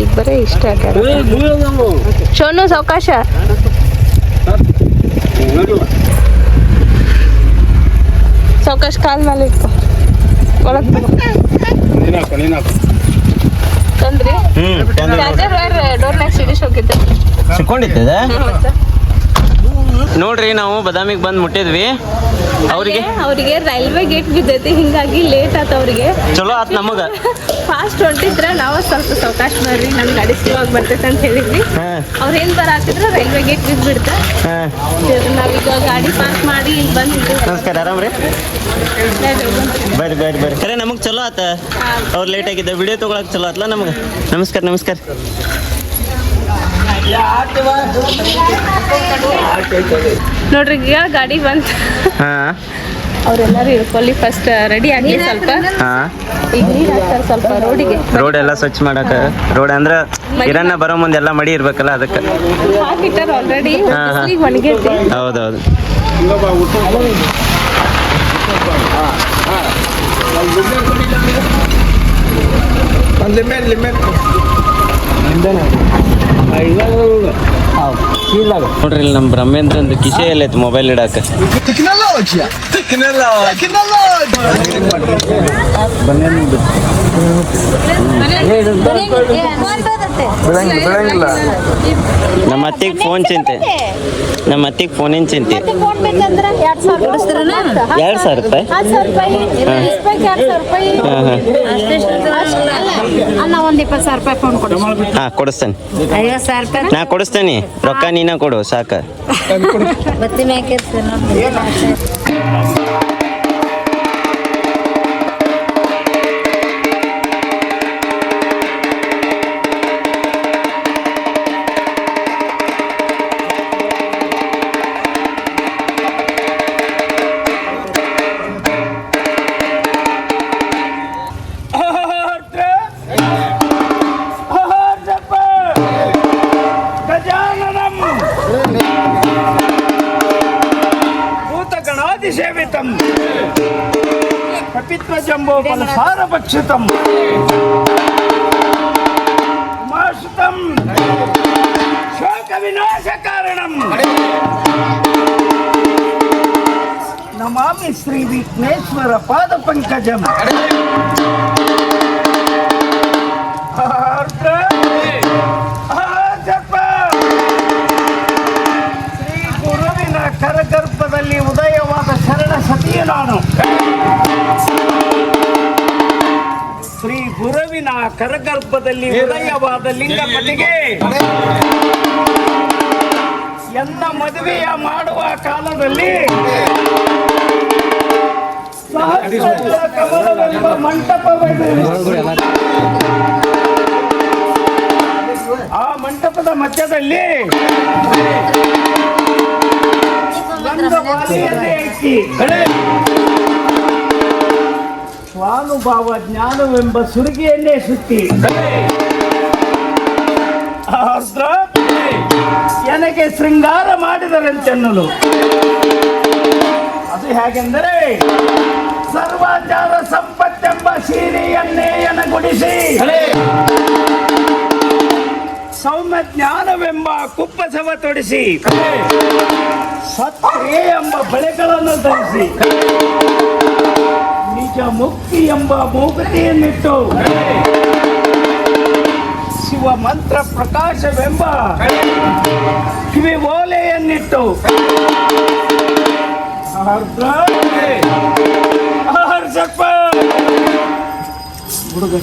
ಈಗ ಬರೀ ಇಷ್ಟ ಆಗ್ಯಾರ. ಶೋನು ಸಾವಕಾಶ. ಸಾವಕಾಶ ಕಾಲ್ ಮೇಲೆ ಇಟ್ಕೊ. ಒಳಗೆ ತಂದ್ರಿ ಚಾರ್ಜರ್ ವೈರ್ ಡೋರ್ನಾಗ ಸಿಡಿಸ್ ಹೋಗಿದ್ದೆ. ಸಿಕ್ಕೊಂಡಿರ್ತದ. ನೋಡ್ರಿ ನಾವು ಬದಾಮಿಗೆ ಬಂದು ಮುಟ್ಟಿದ್ವಿ. ಅವ್ರಿಗೆ ರೈಲ್ವೆ ಗೇಟ್ ಬಿದ್ದೈತಿ, ಹಿಂಗಾಗಿ ಲೇಟ್ ಆತ ಅವ್ರಿಗೆ. ಚಲೋ ಆತ್ ನಮಗ. ಫಾಸ್ಟ್ ಹೊಂಟಿದ್ರ ನಾವು ಸ್ವಲ್ಪ ಸಾವಕಾಶ ಮಾಡ್ರಿ, ನಮ್ ಗಾಡಿ ಸ್ಲೋ ಆಗಿ ಬರ್ತೈತೆ ಅಂತ ಹೇಳಿದ್ವಿ. ಅವ್ರು ಏನ್ ಬರಾತಿದ್ರ ರೈಲ್ವೆ ಗೇಟ್ ಬಿದ್ದು ಬಿಡ್ತ. ನಾವೀಗ ಗಾಡಿ ಪಾಸ್ ಮಾಡಿ ಇಲ್ಲಿ ಬಂದಿದ್ದು. ನಮಸ್ಕಾರ, ಆರಾಮ್ರಿ? ಬರ್ರಿ ಬರ್ರಿ ಬರ್ರಿ. ಖರೆ ನಮಗ್ ಚಲೋ ಆತ. ಅವ್ರು ಲೇಟ್ ಆಗಿದ್ದ ವಿಡಿಯೋ ತಗೊಳಕ್ ಚಲೋ ಆತ್ಲ ನಮ್ಗೆ. ನಮಸ್ಕಾರ ನಮಸ್ಕಾರ. ನೋಡ್ರಿ ಈಗ ಗಾಡಿ ಬಂತ. ಹಾ ಅವ್ರೆಲ್ಲಾರು ಇಳ್ಕೊಳ್ಳಿ, ಫಸ್ಟ್ ರೆಡಿ ಆಗಿ ಸ್ವಲ್ಪ. ಹಾ ಈಗ ನೀರ್ ಹಾಕ್ತಾರೆ ಸ್ವಲ್ಪ ರೋಡಿಗೆ. ರೋಡ್ ಎಲ್ಲ ಸ್ವಚ್ಛ ಮಾಡಕ. ರೋಡ್ ಅಂದ್ರ ಇರನ್ನ ಬರೋ ಮುಂದೆ ಎಲ್ಲ ಮಡಿ ಇರ್ಬೇಕಲ್ಲ, ಅದಕ್ಕೆ ಹಾಕಿಟ್ಟಾರ ಆಲ್ರೆಡಿ. ಹಾ, ಹಾ. ಒಣಗೈತಿ. ಹೌದೌದು. ನೋಡ್ರಿ ಇಲ್ಲಿ ನಮ್ಮ ಬ್ರಹ್ಮೇಂದ್ರ ಒಂದು ಕಿಸೆ ಎಲ್ಲೈತಿ ಮೊಬೈಲ್ ಇಡಾಕ. ನಮ್ಮ ಅತ್ತಿಗೆ ಫೋನ್ ಚಿಂತೆ. ನಮ್ಮ ಅತ್ತಿಗೆ ಫೋನಿನ ಚಿಂತೆ. 2,000 ರೂಪಾಯಿ. ಒಂದ್ 20,000 ರೂಪಾಯಿ ಫೋನ್ ಕೊಡು. ಹಾ ಕೊಡಿಸ್ತೇನೆ. 50,000 ರೂಪಾಯಿ ನಾ ಕೊಡಿಸ್ತೇನೆ. ರೊಕ್ಕ ನೀನ ಕೊಡು ಸಾಕ. ಬತ್ತಿ ಮ್ಯಾಕಿರ್ತೀನಿ. ಸೇವಿತಂ ಕಪಿತ್ವ ಜಂಬೋ ಫಲಸಾರ ಭಕ್ಷಿತಂ ಉಮಾಸುತಂ ಶೋಕ ವಿನಾಶ ಕಾರಣಂ ನಮಾಮಿ ಶ್ರೀ ವಿಘ್ನೇಶ್ವರ ಪಾದ ಪಂಕಜಂ. ಶ್ರೀ ಗುರುವಿನ ಕರಗರ್ಭದಲ್ಲಿ ಉದಯವಾದ ಶರಣ ಸತಿಯ ನಾನು. ಶ್ರೀ ಗುರುವಿನ ಕರಗರ್ಭದಲ್ಲಿ ಉದಯವಾದ ಲಿಂಗಪತಿಗೆ ಎನ್ನ ಮದುವೆಯ ಮಾಡುವ ಕಾಲದಲ್ಲಿ ಸಹಸ್ರ ಕಮಲವೆಂಬ ಮಂಟಪವಿದೆ. ಆ ಮಂಟಪದ ಮಧ್ಯದಲ್ಲಿ ಗಂಧಮಾಲೆಯನ್ನೇ ಐತಿ. ಸ್ವಾನುಭಾವ ಜ್ಞಾನವೆಂಬ ಸುರಿಗೆಯನ್ನೇ ಸುತ್ತಿ ನನಗೆ ಶೃಂಗಾರ ಮಾಡಿದರಂತೆನ್ನಲು. ಅದು ಹೇಗೆಂದರೆ ಸರ್ವಾಚಾರ ಸಂಪತ್ತೆಂಬ ಸೀರೆಯನ್ನೇ ಎನಗುಡಿಸಿ ಸೌಮ್ಯ ಜ್ಞಾನವೆಂಬ ಕುಪ್ಪಸವ ತೊಡಿಸಿ ಸತ್ರೆ ಎಂಬ ಬಳೆಗಳನ್ನು ಧರಿಸಿ ನಿಜ ಮುಕ್ತಿ ಎಂಬ ಮೂಗುತಿಯನ್ನಿಟ್ಟು ಶಿವ ಮಂತ್ರ ಪ್ರಕಾಶವೆಂಬ ಕಿವಿ ಓಲೆಯನ್ನಿಟ್ಟು ಹುಡುಗ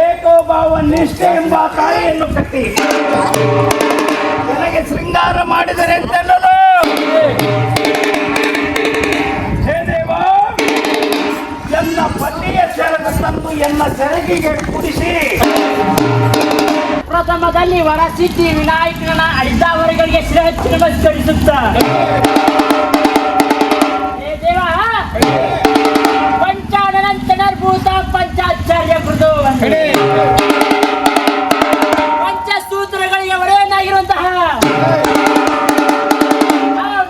ಏಕೋಭಾವ ನಿಷ್ಠೆ ಎಂಬ ತಾಯಿಯನ್ನು ಕಟ್ಟಿ ನನಗೆ ಶೃಂಗಾರ ಮಾಡಿದರೆ ಅಂತನ್ನಲು. ಹೇ ದೇವ, ಎನ್ನ ಪತಿಯ ಸೆರಗ ತಂದು ಎನ್ನ ಸೆರಗಿಗೆ ಕುಡಿಸಿ ಪ್ರಥಮದಲ್ಲಿ ವರಸಿದ್ಧಿ ವಿನಾಯಕನ ಅಡಿದಾವರೆಗಳಿಗೆ ಶ್ರೇಷ್ಠ ನಮಸ್ಕರಿಸುತ್ತ ದೇವ ಪಂಚಾನಂತನರ್ಭೂತ ಪಂಚಾಚಾರ್ಯ ಮೃದು ಪಂಚಸೂತ್ರಗಳಿಗೆ ಒಡೆಯನಾಗಿರುವಂತಹ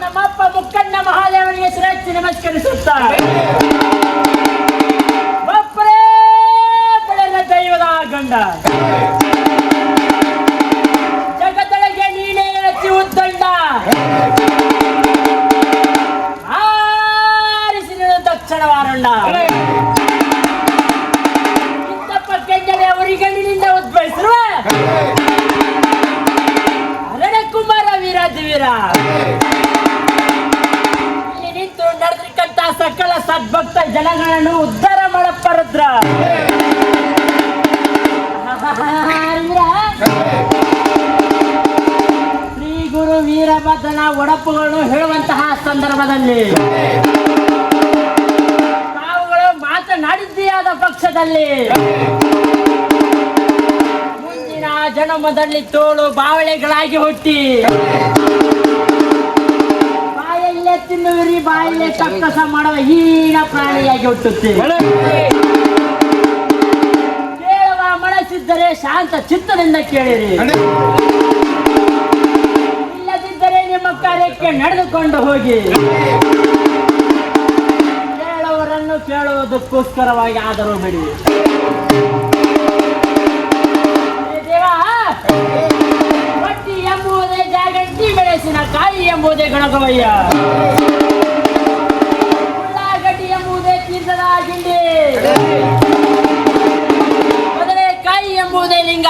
ನಮ್ಮಪ್ಪ ಮುಕ್ಕಣ್ಣ ಮಹಾದೇವನಿಗೆ ಶ್ರೇಷ್ಠ ನಮಸ್ಕರಿಸುತ್ತ ಒಬ್ಬರೇ ಬೆಳೆದ ದೈವದ ಗಂಡ ಜಗತ್ತೊಳಗೆ ನೀನೇ ರಚಿ ಉದ್ದಂಡ ಆರಿಸಿದ ದಕ್ಷಿಣ ವಾರಂಡ ಇಂತಪ್ಪ ಕೆಂಜಡೆ ಅವರಿಗಣ್ಣಿನಿಂದ ಉದ್ಭವಿಸಿರುವ ಅರಣಕುಮಾರ ವೀರಾದಿವೀರ ಇಲ್ಲಿ ನಿಂತು ನಡೆದಿರ್ತಕ್ಕಂಥ ಸಕಲ ಸದ್ಭಕ್ತ ಜನಗಳನ್ನು ಉದ್ಧಾರ ಮಾಡಪ್ಪ ರುದ್ರ ಶ್ರೀ ಗುರು ವೀರಭದ್ರನ ಒಡಪುಗಳನ್ನು ಹೇಳುವಂತಹ ಸಂದರ್ಭದಲ್ಲಿ ತಾವುಗಳು ಮಾತನಾಡಿದ್ದೀಯಾದ ಪಕ್ಷದಲ್ಲಿ ಮುಂದಿನ ಜನ್ಮದಲ್ಲಿ ತೋಳು ಬಾವಳೆಗಳಾಗಿ ಹುಟ್ಟಿ ಬಾಯಲ್ಲೇ ತಿನ್ನುವಿರಿ ಬಾಯಲ್ಲೇ ತಕ್ಕಸ ಮಾಡುವ ಹೀನ ಪ್ರಾಣಿಯಾಗಿ ಹುಟ್ಟುತ್ತೀವಿ. ಮನಸ್ಸಿದ್ದರೆ ಶಾಂತ ಚಿತ್ತದಿಂದ ಕೇಳಿರಿ, ಇಲ್ಲದಿದ್ದರೆ ನಿಮ್ಮ ಕಾರ್ಯಕ್ಕೆ ನಡೆದುಕೊಂಡು ಹೋಗಿ. ಕೇಳುವರನ್ನು ಕೇಳುವುದಕ್ಕೋಸ್ಕರವಾಗಿ ಆದರೂ ಬಿಡಿ. ದೇವ ಪಟ್ಟಿ ಎಂಬುವುದೇ ಜಾಗಂಟಿ ಮೆಣಸಿನ ಕಾಯಿ ಎಂಬುದೇ ಗಣಗವಯ್ಯ, ಉಳ್ಳಾಗಡ್ಡಿ ಎಂಬುದೇ ತೀರ್ಥದ ಗಿಂಡಿ, ಕಾಯಿ ಎಂಬುದೇ ಲಿಂಗ,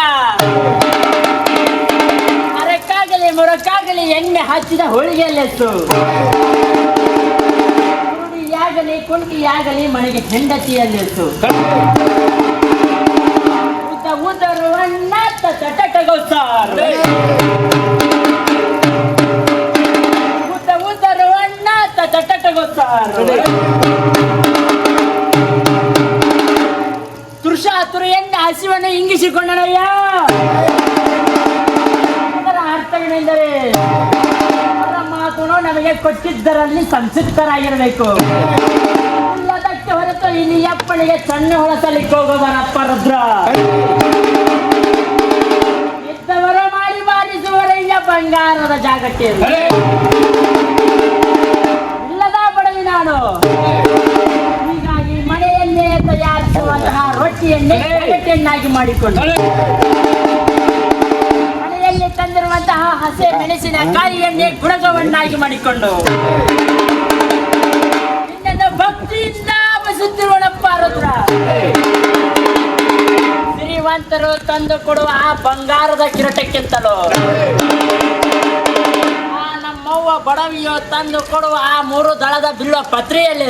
ಮುರಕ್ಕಾಗಲಿ ಎಣ್ಣೆ ಹಚ್ಚಿದ ಹೋಳಿಗೆಯಲ್ಲೆತ್ತು, ಕುರುಡಿಯಾಗಲಿ ಕುಂಟಿಯಾಗಲಿ ಮನೆಗೆ ಹೆಂಡತಿಯಲ್ಲೆತ್ತು, ಉದರುವಣ್ಣ ಚಟಕಗೋಸಾರ ಉದರುವಣ್ಣ ಚಟಕಗೋಸಾರ ತುರುಷಾತುರು ಎಣ್ಣೆ ಹಸಿವನ್ನು ಇಂಗಿಸಿಕೊಂಡನಯ್ಯ. ಅದರ ಅರ್ಥವೇನೆಂದರೆ ಅವರ ಮಾತುನು ನಮಗೆ ಕೊಟ್ಟಿದ್ದರಲ್ಲಿ ಸಂಸಿಕ್ತರಾಗಿರಬೇಕು, ಇಲ್ಲದಕ್ಕೆ ಹೊರತು ಇಲ್ಲಿ ಅಪ್ಪನಿಗೆ ಸಣ್ಣ ಹೊಳಸಲಿಕ್ಕೆ ಹೋಗುವನಪ್ಪ ರುದ್ರ. ಇದ್ದವರು ಮಾಡಿ ಬಾರಿಸುವರಯ್ಯ ಬಂಗಾರದ ಜಾಗಟ್ಟೆಯಲ್ಲಿ, ಇಲ್ಲದ ಬಡವಿ ನಾನು. ಹೀಗಾಗಿ ಮನೆಯಲ್ಲೇ ತಯಾರಿಸುವಂತಹ ರೊಟ್ಟಿಯನ್ನೇ ಜಾಗಟ್ಟೆಯನ್ನಾಗಿ ಮಾಡಿಕೊಂಡು ಮನೆಯಲ್ಲಿ ತಂದಿರುವಂತಹ ಹಸೆ ಮೆಣಸಿನ ಕಾಯಿಯನ್ನೇ ಗುಣಗವನ್ನಾಗಿ ಮಾಡಿಕೊಂಡು ಇನ್ನೊಂದು ಭಕ್ತಿಯಿಂದ ಬಸುತ್ತಿರುವನಪ್ಪ ರುದ್ರ. ಶ್ರೀಮಂತರು ತಂದು ಕೊಡುವ ಆ ಬಂಗಾರದ ಕಿರೀಟಕ್ಕಿಂತಲೂ ನಮ್ಮವ್ವ ಬಡವಿಯೋ ತಂದು ಕೊಡುವ ಆ 3 ದಳದ ಬಿಲ್ಲುವ ಪತ್ರೆಯಲ್ಲಿ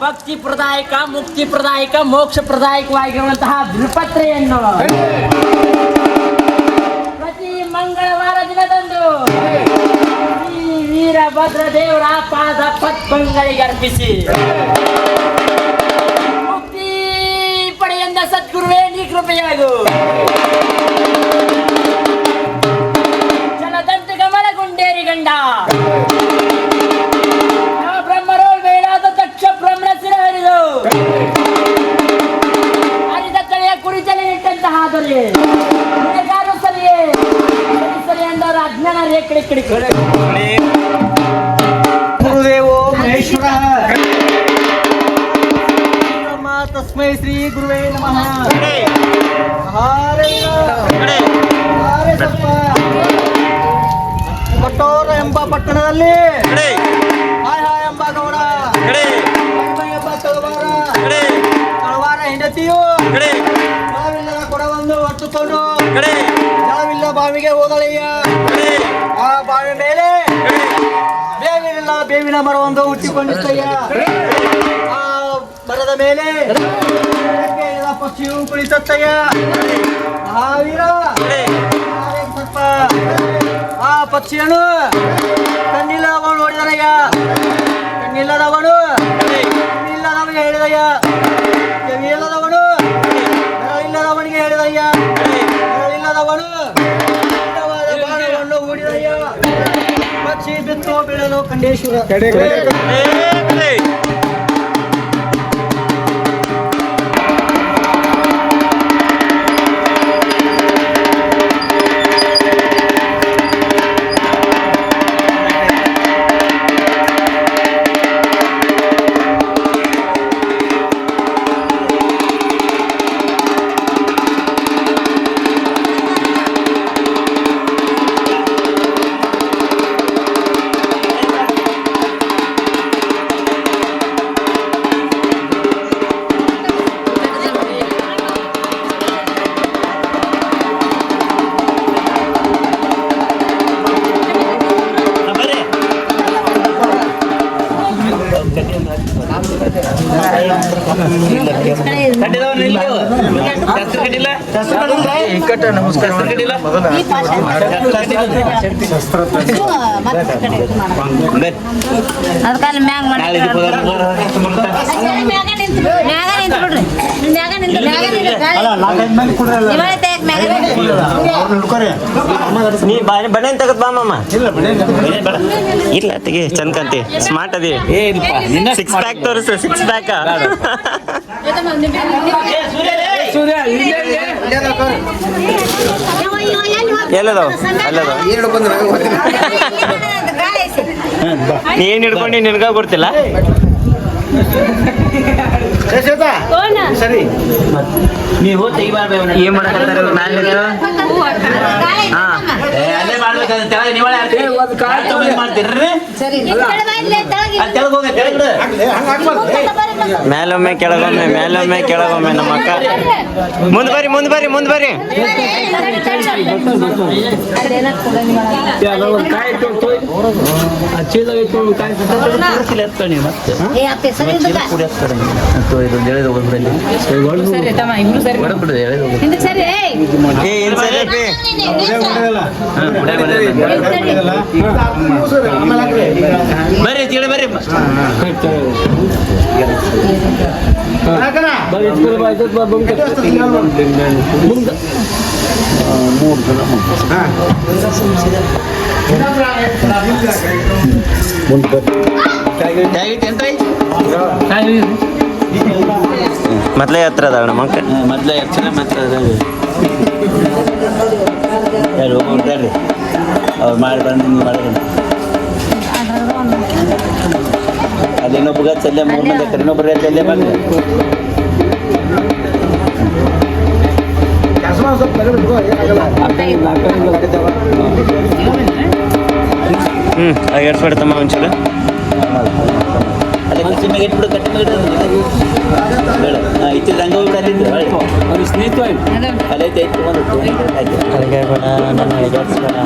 ಭಕ್ತಿ ಪ್ರದಾಯಕ, ಮುಕ್ತಿ ಪ್ರದಾಯಕ, ಮೋಕ್ಷ ಪ್ರದಾಯಕವಾಗಿರುವಂತಹ ಬಿಲ್ಪತ್ರೆಯನ್ನು ಪ್ರತಿ ಮಂಗಳವಾರ ದಿನದಂದು ಈ ವೀರಭದ್ರ ದೇವರ ಪಾದ ಪದ್ಮಗಳಿಗೆ ಅರ್ಪಿಸಿ ಮುಕ್ತಿ ಪಡೆಯಂದ ಸದ್ಗುರುವೇ ನೀ ಕೃಪೆಯಾಗು. ಜಲದಂತ ಗಮನಗುಂಡೇರಿ ಗಂಡ ಹರಿದ ತಲೆಯ ಕುರಿತಲೆ ಇಟ್ಟಂತಹ ದೊರೆ ಸರಿಯೇ ಸರಿ ಅಂದವರ ಅಜ್ಞಾನ ರೇಖೆ ಕಿಡಿಕೆ ಗುರುದೇವೋ ಮಹೇಶ್ವರ ತಸ್ಮೈ ಶ್ರೀ ಗುರುವೇ ನಮಃ. ಕೊಟ್ಟೋರ ಎಂಬ ಪಟ್ಟಣದಲ್ಲಿ ಹಾಯ್ ಹಾಯ್ ಎಂಬ ಗೌಡ ಎಂಬ ತಳವಾರ ಹೆಂಡತಿಯು ಜಲವಿಲ್ಲದ ಕೊಡವನ್ನು ಹೊತ್ತುಕೊಂಡು ಜಲವಿಲ್ಲ ಬಾವಿಗೆ ಹೋದಳಯ್ಯ. ಆ ಬಾವಿ ಮೇಲೆ ಬೇವಿನ ಬೇವಿನ ಮರವೊಂದು ಹುಟ್ಟಿಕೊಂಡಿತ್ತಯ್ಯ. ಆ ಮರದ ಮೇಲೆ ಪಕ್ಷಿಯು ಕುಳಿತತ್ತಯ್ಯ. ಮಹಾವೀರ ಸ್ವಲ್ಪ ಆ ಪಕ್ಷಿಯನ್ನು ಕಣ್ಣಿಲ್ಲದವನು ನೋಡಿದನಯ್ಯ. ಕಣ್ಣಿಲ್ಲದವನು ಕಿವಿಯಿಲ್ಲದವನಿಗೆ ಹೇಳಿದಯ್ಯ. ಕಿವಿಯಿಲ್ಲದವನು ಬೆರಳಿಲ್ಲದವನಿಗೆ ಹಚ್ಚಿ ಬಿತ್ತು ಬೀಳಲು ಖಂಡೇಶ್ವರ. ಅದಕ್ಕೆ ಮ್ಯಾಗ ಮಾಡಿ ನೀ ಬಣ್ಣ ತೆಗದ್ ಬಾ ಮಾಮ. ಇಲ್ಲ ತೆಗಿ ಚಂದ್ಕಂತಿ ಸ್ಮಾರ್ಟ್ ಅದಿ. ಸಿಕ್ಸ್ ಪ್ಯಾಕ್ ತೋರಿಸು, ಸಿಕ್ಸ್ ಪ್ಯಾಕ್. ಎಲ್ಲದವ ಅಲ್ಲದ ಏನ್ ಹಿಡ್ಕೊಂಡು ನಿನ್ಗ ಗೊತ್ತಿಲ್ಲ. ಸರಿ ನೀವು ತೆಗಿಬಾರ್ದು. ಏನ್ ಮಾಡಕತ್ತಾರ ಮ್ಯಾಲೆ ಅಲ್ಲೇ ಮಾಡ್ಬೇಕಂತ ನೀವೇ ಮಾಡ್ತೀರಿ. ಮೇಲೊಮ್ಮೆ ಕೆಳಗೊಮ್ಮೆ, ಮೇಲೊಮ್ಮೆ ಕೆಳಗೊಮ್ಮೆ. ನಮ್ಮ ಅಕ್ಕ ಮುಂದ್ ಬರ್ರಿ, ಮುಂದ್ ಬರ್ರಿ, ಮುಂದ್ ಬರ್ರಿ. ಬರ್ರಿ ತಿಳಿ ಬರ್ರಿ. ಮೊದ್ಲೇ ಹತ್ರ ಅದಾಳ ನಮ್ಮ ಅಕ್ಕ. ಮೊದ್ಲ ಯಕ್ಷಣ ಮಾತ್ರ ಯಾರು ಹೋಗ್ರಿ ಅವ್ರು ಮಾಡಿ ಬಂದು ನೀವು ಮಾಡೋದು. ಅದೇನೊಬ್ಬಗ ಚಲ್ಲೆ 3 ಮಂದಿ ಹಾಕ್ತಾರೆ, ಇನ್ನೊಬ್ಬರ ಚಲ್ಲೆ ಬಂದು ಎಡ್ಸ್ಬಿಡ್ತಮ್ಮ ಒಂಚೂರು. ಅದೇ ಸಿಮ್ಮಿಗೆ ಇಟ್ಬಿಡು, ಕಟ್ಟಿ ಬೇಡ ಇತ್ತಿದ್ದು ಹಂಗೆ ಹೋಗ್ಬಿಟ್ಟು ಅಲ್ಲಿದ್ದು ಅವ್ರು ಸ್ನೇಹಿತ ಅಲ್ಲೈತೆ ಐತೆ ಆಯ್ತು. ಅಲ್ಲಿಗೆ ಬೇಡ, ನಾನು ಎಡ್ಸ್ಬೇಡ.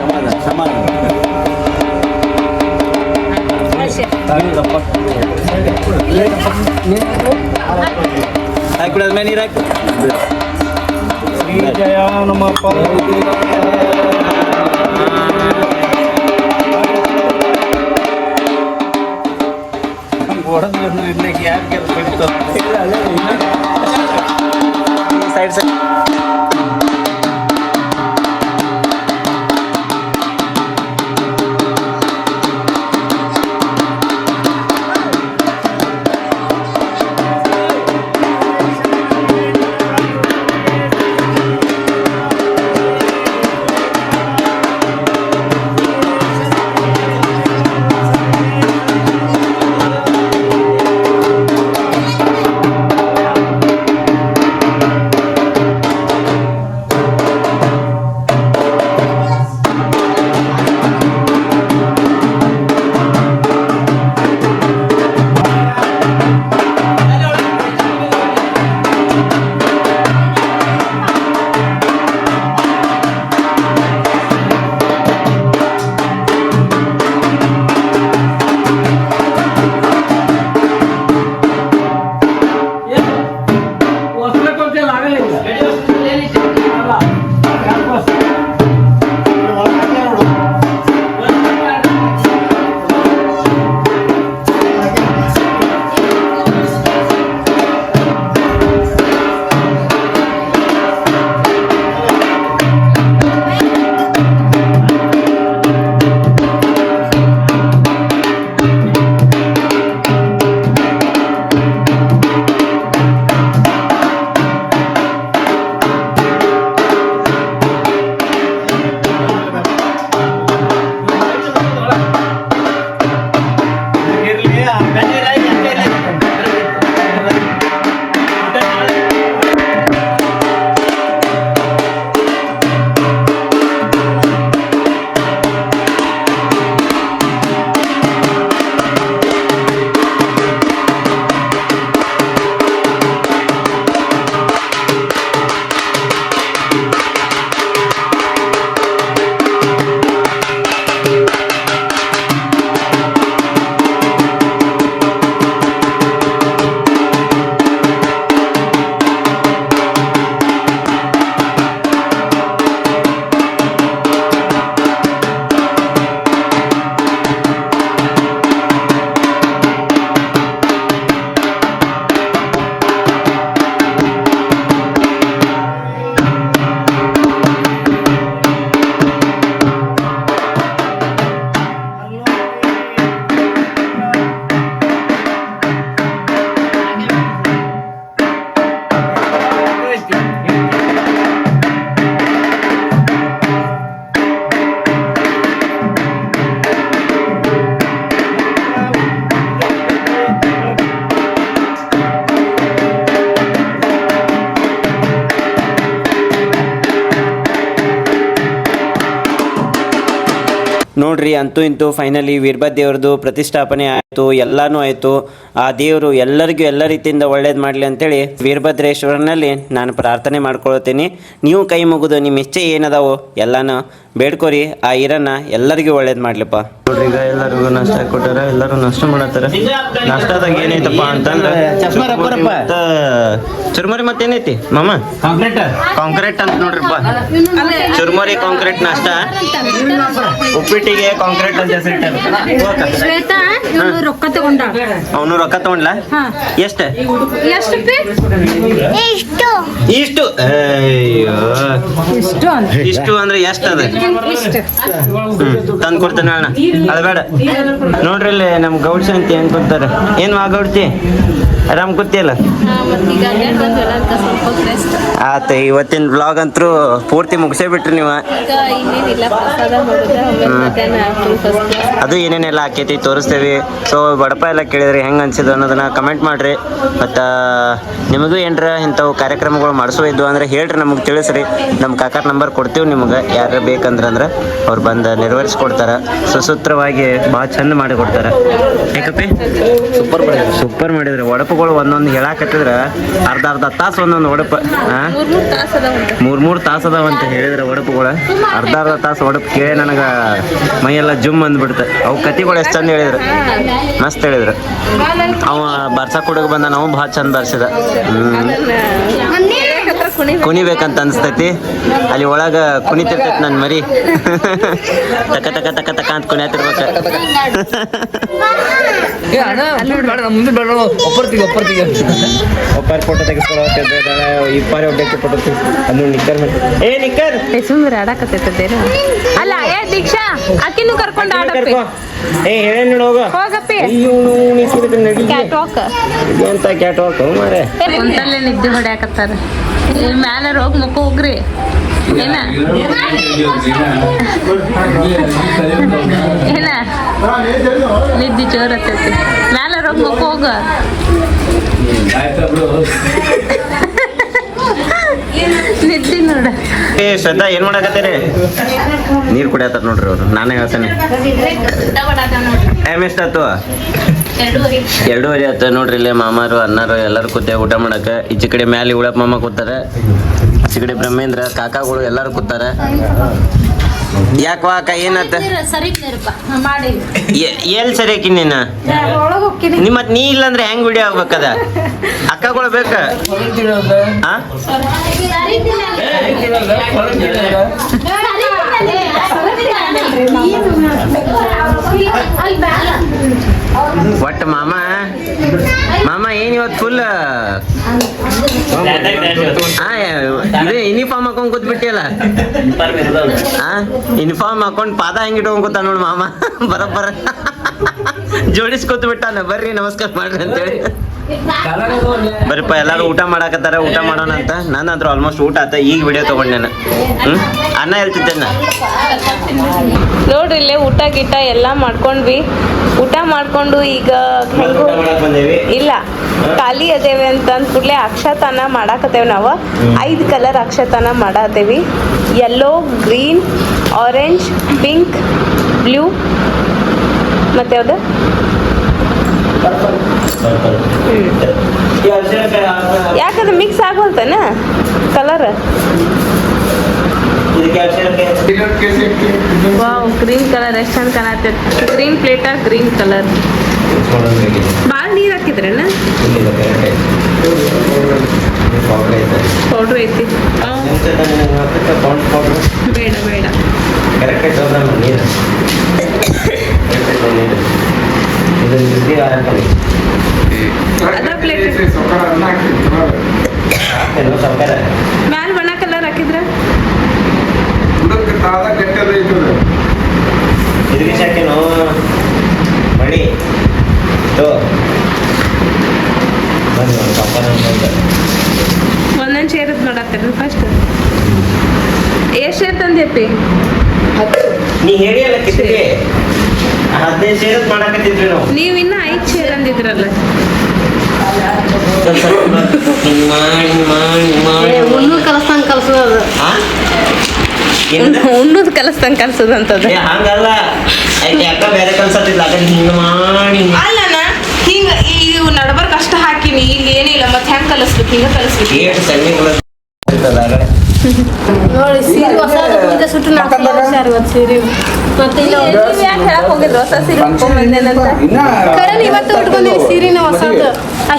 ಸಮಾಧಾನ ಸಮಾಧಾನ. ಹಾಕ್ಬಿಡೋದು ಮೇಲೆ ನೀರು ಹಾಕಿ. ನಮ್ಮಪ್ಪ ಸೈಡ್ ಸೈಡ್ ನೋಡ್ರಿ ಅಂತೂ ಇಂತೂ ಫೈನಲಿ ವೀರಭದ್ರ ದೇವ್ರದ್ದು ಪ್ರತಿಷ್ಠಾಪನೆ ಆಯಿತು, ಎಲ್ಲನೂ ಆಯಿತು. ಆ ದೇವರು ಎಲ್ಲರಿಗೂ ಎಲ್ಲ ರೀತಿಯಿಂದ ಒಳ್ಳೇದು ಮಾಡಲಿ ಅಂತೇಳಿ ವೀರಭದ್ರೇಶ್ವರನಲ್ಲಿ ನಾನು ಪ್ರಾರ್ಥನೆ ಮಾಡ್ಕೊಳ್ತೀನಿ. ನೀವು ಕೈ ಮುಗಿದು ನಿಮ್ಮ ಇಚ್ಛೆ ಏನದಾವೋ ಎಲ್ಲನೂ ಬೇಡ್ಕೊರಿ, ಆ ಈರನ್ನ ಎಲ್ಲರಿಗೂ ಒಳ್ಳೇದು ಮಾಡ್ಲಿಪ್ಪ. ನೋಡ್ರಿ ಈಗ ಎಲ್ಲರಿಗೂ ನಾಷ್ಟ ಕೊಟ್ಟಾರ, ಎಲ್ಲರೂ ನಾಷ್ಟ ಮಾಡತ್ತಾರ. ನಾಷ್ಟದಾಗ ಏನೈತಪ್ಪ ಅಂತಂದ್ರೆ ಚುರ್ಮುರಿ ಮತ್ತೇನೈತಿ ಮಾಮ? ಕಾಂಕ್ರೀಟ್ ಅಂತ ನೋಡ್ರಿಪ್ಪ, ಚುರ್ಮುರಿ ಕಾಂಕ್ರೀಟ್ ನಾಷ್ಟ. ಉಪ್ಪಿಟ್ಟಿಗೆ ಕಾಂಕ್ರೀಟ್ ಅಂತ ಹೆಸರಿಟ್ಟಾರ. ರೊಕ್ಕ ತಗೊಂಡ ಅವನು ರೊಕ್ಕ ತಗೊಂಡ್ಲ? ಎಷ್ಟು ಇಷ್ಟು? ಇಷ್ಟು ಅಂದ್ರೆ ಎಷ್ಟು ಅದ? ತಂದು ಕೊಡ್ತಾನೆ ಅಣ್ಣ, ಅದು ಬೇಡ. ನೋಡ್ರಿ ಇಲ್ಲಿ ನಮ್ ಗೌಡ್ಸಿ ಅಂತ ಏನ್ ಕೊಡ್ತಾರ. ಏನ್ ಮಾ ಗೌಡ್ತಿ ಆರಾಮ್ ಕೂತಿಯಲ್ಲ? ಆತ ಇವತ್ತಿನ ಬ್ಲಾಗ್ ಅಂತೂ ಪೂರ್ತಿ ಮುಗಿಸೇ ಬಿಟ್ರಿ ನೀವು. ಅದು ಏನೇನೆಲ್ಲ ಆಕೈತಿ ತೋರಿಸ್ತೇವೆ. ಸೊ ಬಡಪ ಎಲ್ಲ ಕೇಳಿದ್ರಿ ಹೆಂಗೆ ಅನ್ಸಿದ್ರು ಅನ್ನೋದನ್ನ ಕಮೆಂಟ್ ಮಾಡ್ರಿ. ಮತ್ತು ನಿಮಗೂ ಏನರ ಇಂಥವು ಕಾರ್ಯಕ್ರಮಗಳು ಮಾಡಿಸೋದು ಅಂದ್ರೆ ಹೇಳ್ರಿ, ನಮಗೆ ತಿಳಿಸ್ರಿ. ನಮ್ಮ ಕಾಕಾರ ನಂಬರ್ ಕೊಡ್ತೀವಿ ನಿಮ್ಗೆ, ಯಾರು ಬೇಕಂದ್ರೆ ಅವ್ರು ಬಂದು ನೆರವೇರಿಸ್ಕೊಡ್ತಾರೆ. ಸುಸೂತ್ರವಾಗಿ ಭಾಳ ಚಂದ ಮಾಡಿ ಕೊಡ್ತಾರೆ. ಯಾಕಪ್ಪಿ ಸೂಪರ್ ಮಾಡಿದ್ರು. ಒಡಪುಗಳು ಒಂದೊಂದು ಹೇಳಾಕತ್ತಿದ್ರೆ ಅರ್ಧ ತಾಸು ಒಂದೊಂದು ಒಡಪು 3 ತಾಸು ಅದಾವಂತ ಹೇಳಿದ್ರೆ ಒಡಪುಗಳು. ಅರ್ಧ ತಾಸು ಒಡಪು ಕೇಳಿ ನನಗೆ ಮೈಯೆಲ್ಲ ಜುಮ್ ಅಂದ್ಬಿಡ್ತೆ. ಅವು ಕತಿಗಳು ಎಷ್ಟು ಚಂದ ಹೇಳಿದ್ರು, ಮಸ್ತ್ ಹೇಳಿದ್ರು. ಅವ ಬರ್ಸಕ್ಕೆ ಹುಡುಗ ಬಂದ, ನಾವು ಭಾಳ ಚಂದ ಬರ್ಸಿದ. ಕುಣಿಬೇಕಂತ ಅನ್ಸ್ತೈತಿ. ಅಲ್ಲಿ ಒಳಗ ಕುಣಿತಿರ್ತೈತಿ ನನ್ನ ಮರಿ. ತಕ ತಕ ತಕ ತಕ ಅಂತ ಕುಣಿಯತಿರ್ಬೇಕು. Upper photo ತೆಗಿಸ್ಕೊಳ್ಳೋದಾಳೆ. ಇಪ್ಪಾರಿ ಒಬ್ಬಕ್ಕೆ ಫೋಟೋ ಅದು ನಿಕ್ಕರ್ ಏ ನಿಕ್ಕರ್ ಸುಮ್ಮನೆ ಆಡಕತ್ತೈತದೇನು ಅಲ್ಲ. ಏ ದೀಕ್ಷಾ ಅಕ್ಕಿನೂ ಕರ್ಕೊಂಡು ಆಡಪ್ಪಿ. ಏ ಹೇಳ ನೋಡು ಹೋಗಪ್ಪಿ. ಕ್ಯಾಟ್ ವಾಕ್ ಎಂತ ಕ್ಯಾಟ್ ವಾಕ್ ಮಾರೆ. ಕುಂತಲ್ಲೇ ನಿದ್ದೆ ಹೊಡ್ಯಾಕತ್ತಾರ. ಮ್ಯಾಲ ಹೋಗಿ ಮುಖ ಹೋಗ್ರಿ. ಏನ ಏನ ನಿದ್ದೆ ಜೋರ್ ಹತ್ತೈತಿ. ಮ್ಯಾಲ ಹೋಗಿ ಮುಖ ಹೋಗ. ನಿದ್ದೆ ನೋಡ. ಏ ಶ್ರದ್ಧಾ ಏನ್ ಮಾಡಾಕತ್ತೀರಿ? ನೀರ್ ಕುಡಿಯತ್ತಾರ ನೋಡ್ರಿ ಅವ್ರು. ನಾನೇ ಹೇಳ್ತೇನೆ. ಟೈಮ್ ಎಷ್ಟಾಯ್ತು? 2:30 ಆಯ್ತು ನೋಡ್ರಿ. ಇಲ್ಲೇ ಮಾಮಾರು ಅಣ್ಣಾರು ಎಲ್ಲರೂ ಕೂತೇವೆ ಊಟ ಮಾಡಕ್ಕೆ. ಈಚೆ ಕಡೆ ಮ್ಯಾಲೆ ಉಳಪ್ಪ ಮಾಮ ಕೂತಾರೆ, ಈಚೆ ಕಡೆ ಬ್ರಹ್ಮೇಂದ್ರ ಕಾಕಾಗಳು ಎಲ್ಲರೂ ಕೂತಾರೆ. ಯಾಕವಾ ಅಕ್ಕ ಏನಾತ? ಎಲ್ಲಿ ಸರಿ ಆಕಿ ನೀನು? ನಿಮ್ಮತ್ ನೀ ಇಲ್ಲಂದ್ರೆ ಹೆಂಗ್ ವಿಡಿಯೋ ಆಗ್ಬೇಕದ? ಅಕ್ಕಗಳು ಬೇಕ? ಒಟ್ಟು ಮಾಮ ಏನ್ ಇವತ್ತು ಫುಲ್ ಇದು ಯೂನಿಫಾರ್ಮ್ ಹಾಕೊಂಡ್ ಕೂತ್ಬಿಟ್ಟಿಯಲ್ಲ. ಯೂನಿಫಾರ್ಮ್ ಹಾಕೊಂಡ್ ಪಾದ ಹೆಂಗ್ ಇಟ್ಕೊಂಡ್ ಕೂತ ನೋಡ್ ಮಾಮ. ಬರಬ್ಬರ ಜೋಡಿಸ್ಕೊತ್ ಬಿಟ್ಟಾನ. ಬರ್ರಿ ನಮಸ್ಕಾರ ಮಾಡ್ರಿ ಅಂತೇಳಿ. ಬರೀಪ್ಪ ಎಲ್ಲಾರು ಊಟ ಮಾಡಾಕತ್ತಾರ, ಊಟ ಮಾಡೋಣ ಅಂತ. ನಂದಂತ್ರ ಆಲ್ಮೋಸ್ಟ್ ಊಟ ಆತ. ಈಗ ವಿಡಿಯೋ ತಗೊಂಡೇನ. ಅನ್ನ ಹೇಳ್ತಿದ್ದೇನ ನೋಡ್ರಿ ಇಲ್ಲೇ ಊಟ ಗೀಟ ಎಲ್ಲ ಮಾಡ್ಕೊಂಡ್ವಿ. ಊಟ ಮಾಡ್ಕೊಂಡು ಈಗ ಇಲ್ಲ ಖಾಲಿ ಅದೇವೆ ಅಂತ ಅಂದ ಕೂಡಲೇ ಅಕ್ಷತಾನ ಮಾಡಾಕತ್ತೇವೆ. ನಾವು 5 ಕಲರ್ ಅಕ್ಷತಾನ ಮಾಡಾತೇವಿ. Yellow, green, orange, pink, blue ಮತ್ತೆ ಯಾವ್ದು ಯಾಕಂದ್ರೆ ಮಿಕ್ಸ್ ಆಗೋಲ್ತಾನ ಕಲರ್. ವಾವ್ ಗ್ರೀನ್ ಕಲರ್ ಎಷ್ಟು ಚಂದ ಕಾಣತ್ತೈತಿ. ಗ್ರೀನ್ ಪ್ಲೇಟ ಗ್ರೀನ್ ಕಲರ್. ಭಾಳ ನೀರು ಹಾಕಿದ್ರೇನ? ಪೌಡ್ರ್ ಐತಿ. ಬೇಡ ಬೇಡ. ಅದ ಪ್ಲೇಟ್ ಮ್ಯಾಲ ಬಣ್ಣ ಕಲರ್ ಹಾಕಿದ್ರ ಮಳಿ ಒಂದೊಂದು ಸೇರದ್ ನೋಡತ್ತೀರ ಫಸ್ಟ್. ಎಷ್ಟು ಸೇರ್ ತಂದೆಪ್ಪಿ? ನೀ ಹೇಳಿ ಅಲ್ಲ ಕಿತ್ತಿಗೆ 15 ಸೇರದ್ ಮಾಡಾಕತ್ತಿದ್ವಿ ನಾವು. ನೀವು ಇನ್ನ 5 ಸೇರ್ ಅಂದಿದ್ರಲ್ಲ. ಕಲಸಂಗ್ ಕಲ್ಸೋದು ಉಣ್ಣುದ್ ಕಲಸ್ತಂಗ್ ಕಲ್ಸದಂತದ ಹಂಗಲ್ಲ ಯಾಕ ಬೇರೆ ಕಲ್ಸತ್ತಿಲ್ಲ ಹಿಂಗ ಮಾಡಿ ಅಲ್ಲನ ಹಿಂಗ ಇವು ನಡಬರ್ಕ್ ಅಷ್ಟ ಹಾಕಿನಿ ಇಲ್ಲಿ ಏನಿಲ್ಲ ಮತ್ತೆ ಹೆಂಗ್ ಕಲಸ್ಬೇಕು ಹಿಂಗ ಕಲಸ್ಬೇಕು ಏಟ್ ಸೆಮಿ ನೋಡಿ ಸೀರೆ ಹೊಸ ಪೂಜೆ ಸುಟ್ಟು ಸೀರೆ ಮತ್ತೆ ಯಾಕೆ ಹೇಳಕ್ ಹೋಗಿದ್ರು ಹೊಸ ಸೀರೆ ಉಟ್ಕೊಂಡ್ಬಂದೇನಂತ ಕರೆ ಇವತ್ತು ಉಟ್ಕೊಂಡಿನಿ ಸೀರೆನ ಹೊಸದು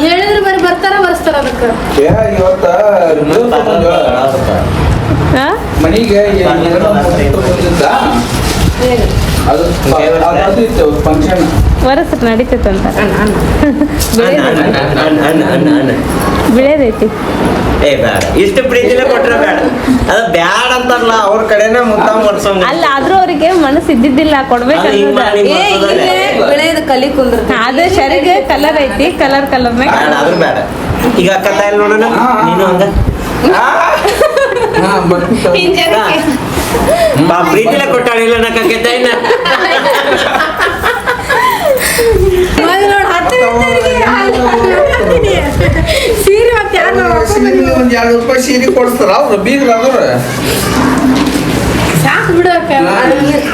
ಹೇಳಿದ್ರೆ ಬರೀ ಬರ್ತಾರ ಅದಕ್ಕೆ ಮನಿಗೆ ಫಂಕ್ಷನ್ ವರಸಟ್ ನಡೀತೈತಂತ ಬಿಳೇದೈತಿ ಏ ಬೇಡ ಇಷ್ಟು ಪ್ರೀತಿನೇ ಕೊಟ್ರೆ ಬೇಡ ಅದು ಬ್ಯಾಡ ಅಂತಾರಲ್ಲ ಅವ್ರ ಕಡೆನೇ ಮುದ್ದ ಮಾಡ್ಸೋಂಗ ಅಲ್ಲ ಆದ್ರೂ ಅವ್ರಿಗೆ ಮನಸ್ಸು ಇದ್ದಿದ್ದಿಲ್ಲ ಬೆಳೆಯದ ಕಲಿ ಕುಂದ್ರ ಅದು ಶರಿಗೆ ಕಲರ್ ಐತಿ ಕಲರ್ ಆದ್ರೂ ಬೇಡ ಈಗ ಅಕ್ಕ ತಾಯಿ ನೋಡೋಣ ನೀನು ಹಂಗ ಪ್ರೀತಿಲೇ ಕೊಟ್ಟಾಳಿಲ್ಲ ನಕ್ಕೈತೆ ಇನ್ನ ಸೀರೆ ಮತ್ತೆ ಒಂದ್ ₹2 ಸೀರೆ ಕೊಡ್ತಾರ ಅವ್ರು ಬೀಗ್ರ ಅವ್ರ ಸಾಕು ಬಿಡಕ್ಕ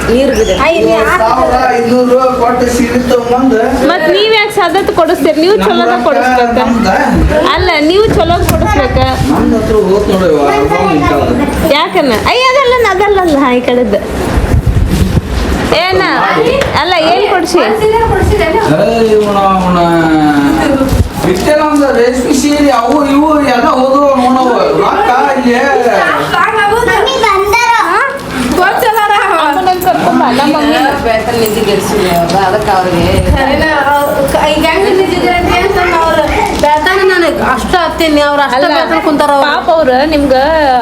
ನೀರು ಬಿಡ ₹1,500 ಕೊಟ್ಟು ಸೀರೆ ತಗೊಂಡ್ ಮತ್ ನೀವ್ ಯಾಕೆ ಸಾದತ್ ಕೊಡಿಸ್ತೀರಿ ನೀವು ಚಲೋದ ಕೊಡಿಸ್ಬೇಕ ಅಲ್ಲ ನೀವು ಚಲೋ ಕೊಡಿಸ್ಬೇಕ ನನ್ನ ಹತ್ರ ಹೋತ್ ನೋಡಿ ಯಾಕನ್ನ ಅಯ್ಯ ಅದಲ್ಲ ಈ ಕಡೆದ್ದು ಏನ ಅಲ್ಲ ಏನ್ ಕೊಡ್ಸಿ ಬಿಟ್ಟೆಲ್ಲ ರೇಷ್ಮೆ ಸೀರೆ ಅವು ಇವು ಎಲ್ಲ ಹೋದ್ರು ನೋಡವು ರೊಕ್ಕ ಇಲ್ಲಿ ಅದಕ್ಕೆ ಅವ್ರಿಗೆ ನನಗೆ ಅಷ್ಟ ಹತ್ತೀನಿ ಅವ್ರು ಅಷ್ಟ ಕುಂತಾರ ಪಾಪ ಅವ್ರು ನಿಮ್ಗ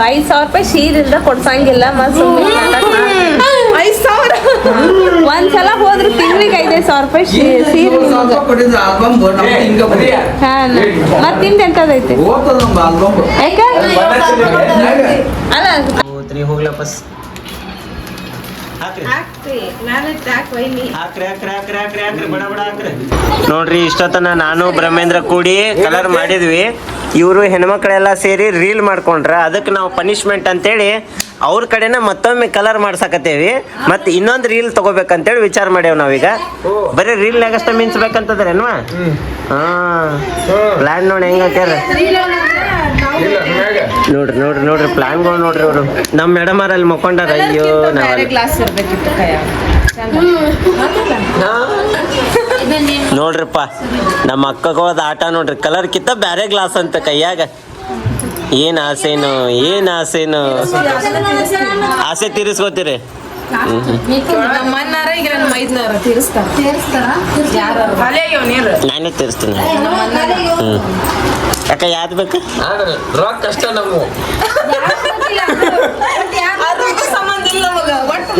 5,000 ರೂಪಾಯಿ ಸೀರಿಂದ ಕೊಡ್ಸಂಗಿಲ್ಲ ಮತ್ ಒಂದ್ಸಲ ಹೋದ್ರ ತಿಂಗಳಿಗೆ 5,000 ರೂಪಾಯಿ ಸೀರೆ ಹಾ ಮತ್ತಿಂದ ಎಂತದೈತಿ ಯಾಕ ಅಲ್ಲ ಹೋಗ್ಲ ಬಸ್ ನೋಡ್ರಿ ಇಷ್ಟೊತ್ತನ ನಾನು ಬ್ರಹ್ಮೇಂದ್ರ ಕೂಡಿ ಕಲರ್ ಮಾಡಿದ್ವಿ ಇವರು ಹೆಣ್ಮಕ್ಳೆಲ್ಲ ಸೇರಿ ರೀಲ್ ಮಾಡ್ಕೊಂಡ್ರ ಅದಕ್ಕೆ ನಾವು ಪನಿಷ್ಮೆಂಟ್ ಅಂತೇಳಿ ಅವ್ರ ಕಡೆನ ಮತ್ತೊಮ್ಮೆ ಕಲರ್ ಮಾಡ್ಸಕತ್ತೇವಿ ಮತ್ತೆ ಇನ್ನೊಂದು ರೀಲ್ ತಗೋಬೇಕಂತೇಳಿ ವಿಚಾರ ಮಾಡ್ಯಾವ ನಾವೀಗ ಬರೀ ರೀಲ್ನಾಗ ಅಷ್ಟ ಮಿಂಚ್ಬೇಕಂತದ್ರೇನ್ವಾ ಹಾ ಪ್ಲಾನ್ ನೋಡಿ ಹೆಂಗ ಹಾಕ್ಯಾರ ನೋಡ್ರಿ ಪ್ಲಾನ್ಗಳು ನೋಡ್ರಿ ಅವರು ನಮ್ಮ ಮೇಡಮ್ ಅಲ್ಲಿ ಮಕ್ಕೊಂಡಾರ ಅಯ್ಯೋ ನೋಡ್ರಿಪ್ಪ ನಮ್ಮ ಅಕ್ಕಗೋದ ಆಟ ನೋಡ್ರಿ ಕಲರ್ ಕಿತ್ತ ಬ್ಯಾರೆ ಗ್ಲಾಸ್ ಅಂತ ಕೈಯಾಗ ಏನ್ ಆಸೆನು ಆಸೆ ತೀರಿಸ್ಕೋತೀರಿ ನಾನೇ ತೀರಿಸ್ತೀನಿ ಯಾಕ ಯಾವ್ದು ಬೇಕು ರೊಕ್ಕ ಅಷ್ಟ ನಮ್ಮ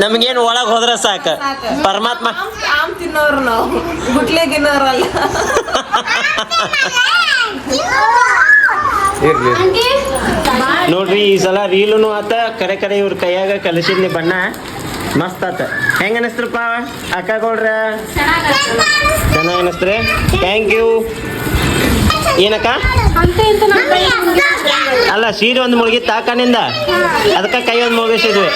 ನಮಗೇನು ಒಳಗೆ ಹೋದ್ರೆ ಸಾಕು ಪರಮಾತ್ಮ ತಿನ್ನೋರು ನಾವು ಗುಟ್ಲೆಗಿನ್ನೋರಲ್ಲ ನೋಡ್ರಿ ಈ ಸಲ ರೀಲುನು ಆತ ಕರೆ ಇವ್ರ ಕೈಯಾಗ ಕಲಿಸಿದ್ನಿ ಬಣ್ಣ ಮಸ್ತ್ ಆತ ಹೆಂಗ ಅನಿಸ್ತ್ರಪ್ಪ ಅಕ್ಕಗೌಡ್ರ ಚೆನ್ನಾಗಿ ಅನಿಸ್ತ್ರಿ ಥ್ಯಾಂಕ್ ಯು ಏನಕ್ಕ ಅಲ್ಲ ಸೀರೆ ಒಂದು ಮುಳುಗಿತ್ತ ಕಣ್ಣಿಂದ ಅದಕ್ಕೆ ಕೈ ಒಂದು ಮುಳುಗಿಸಿದ್ವಿ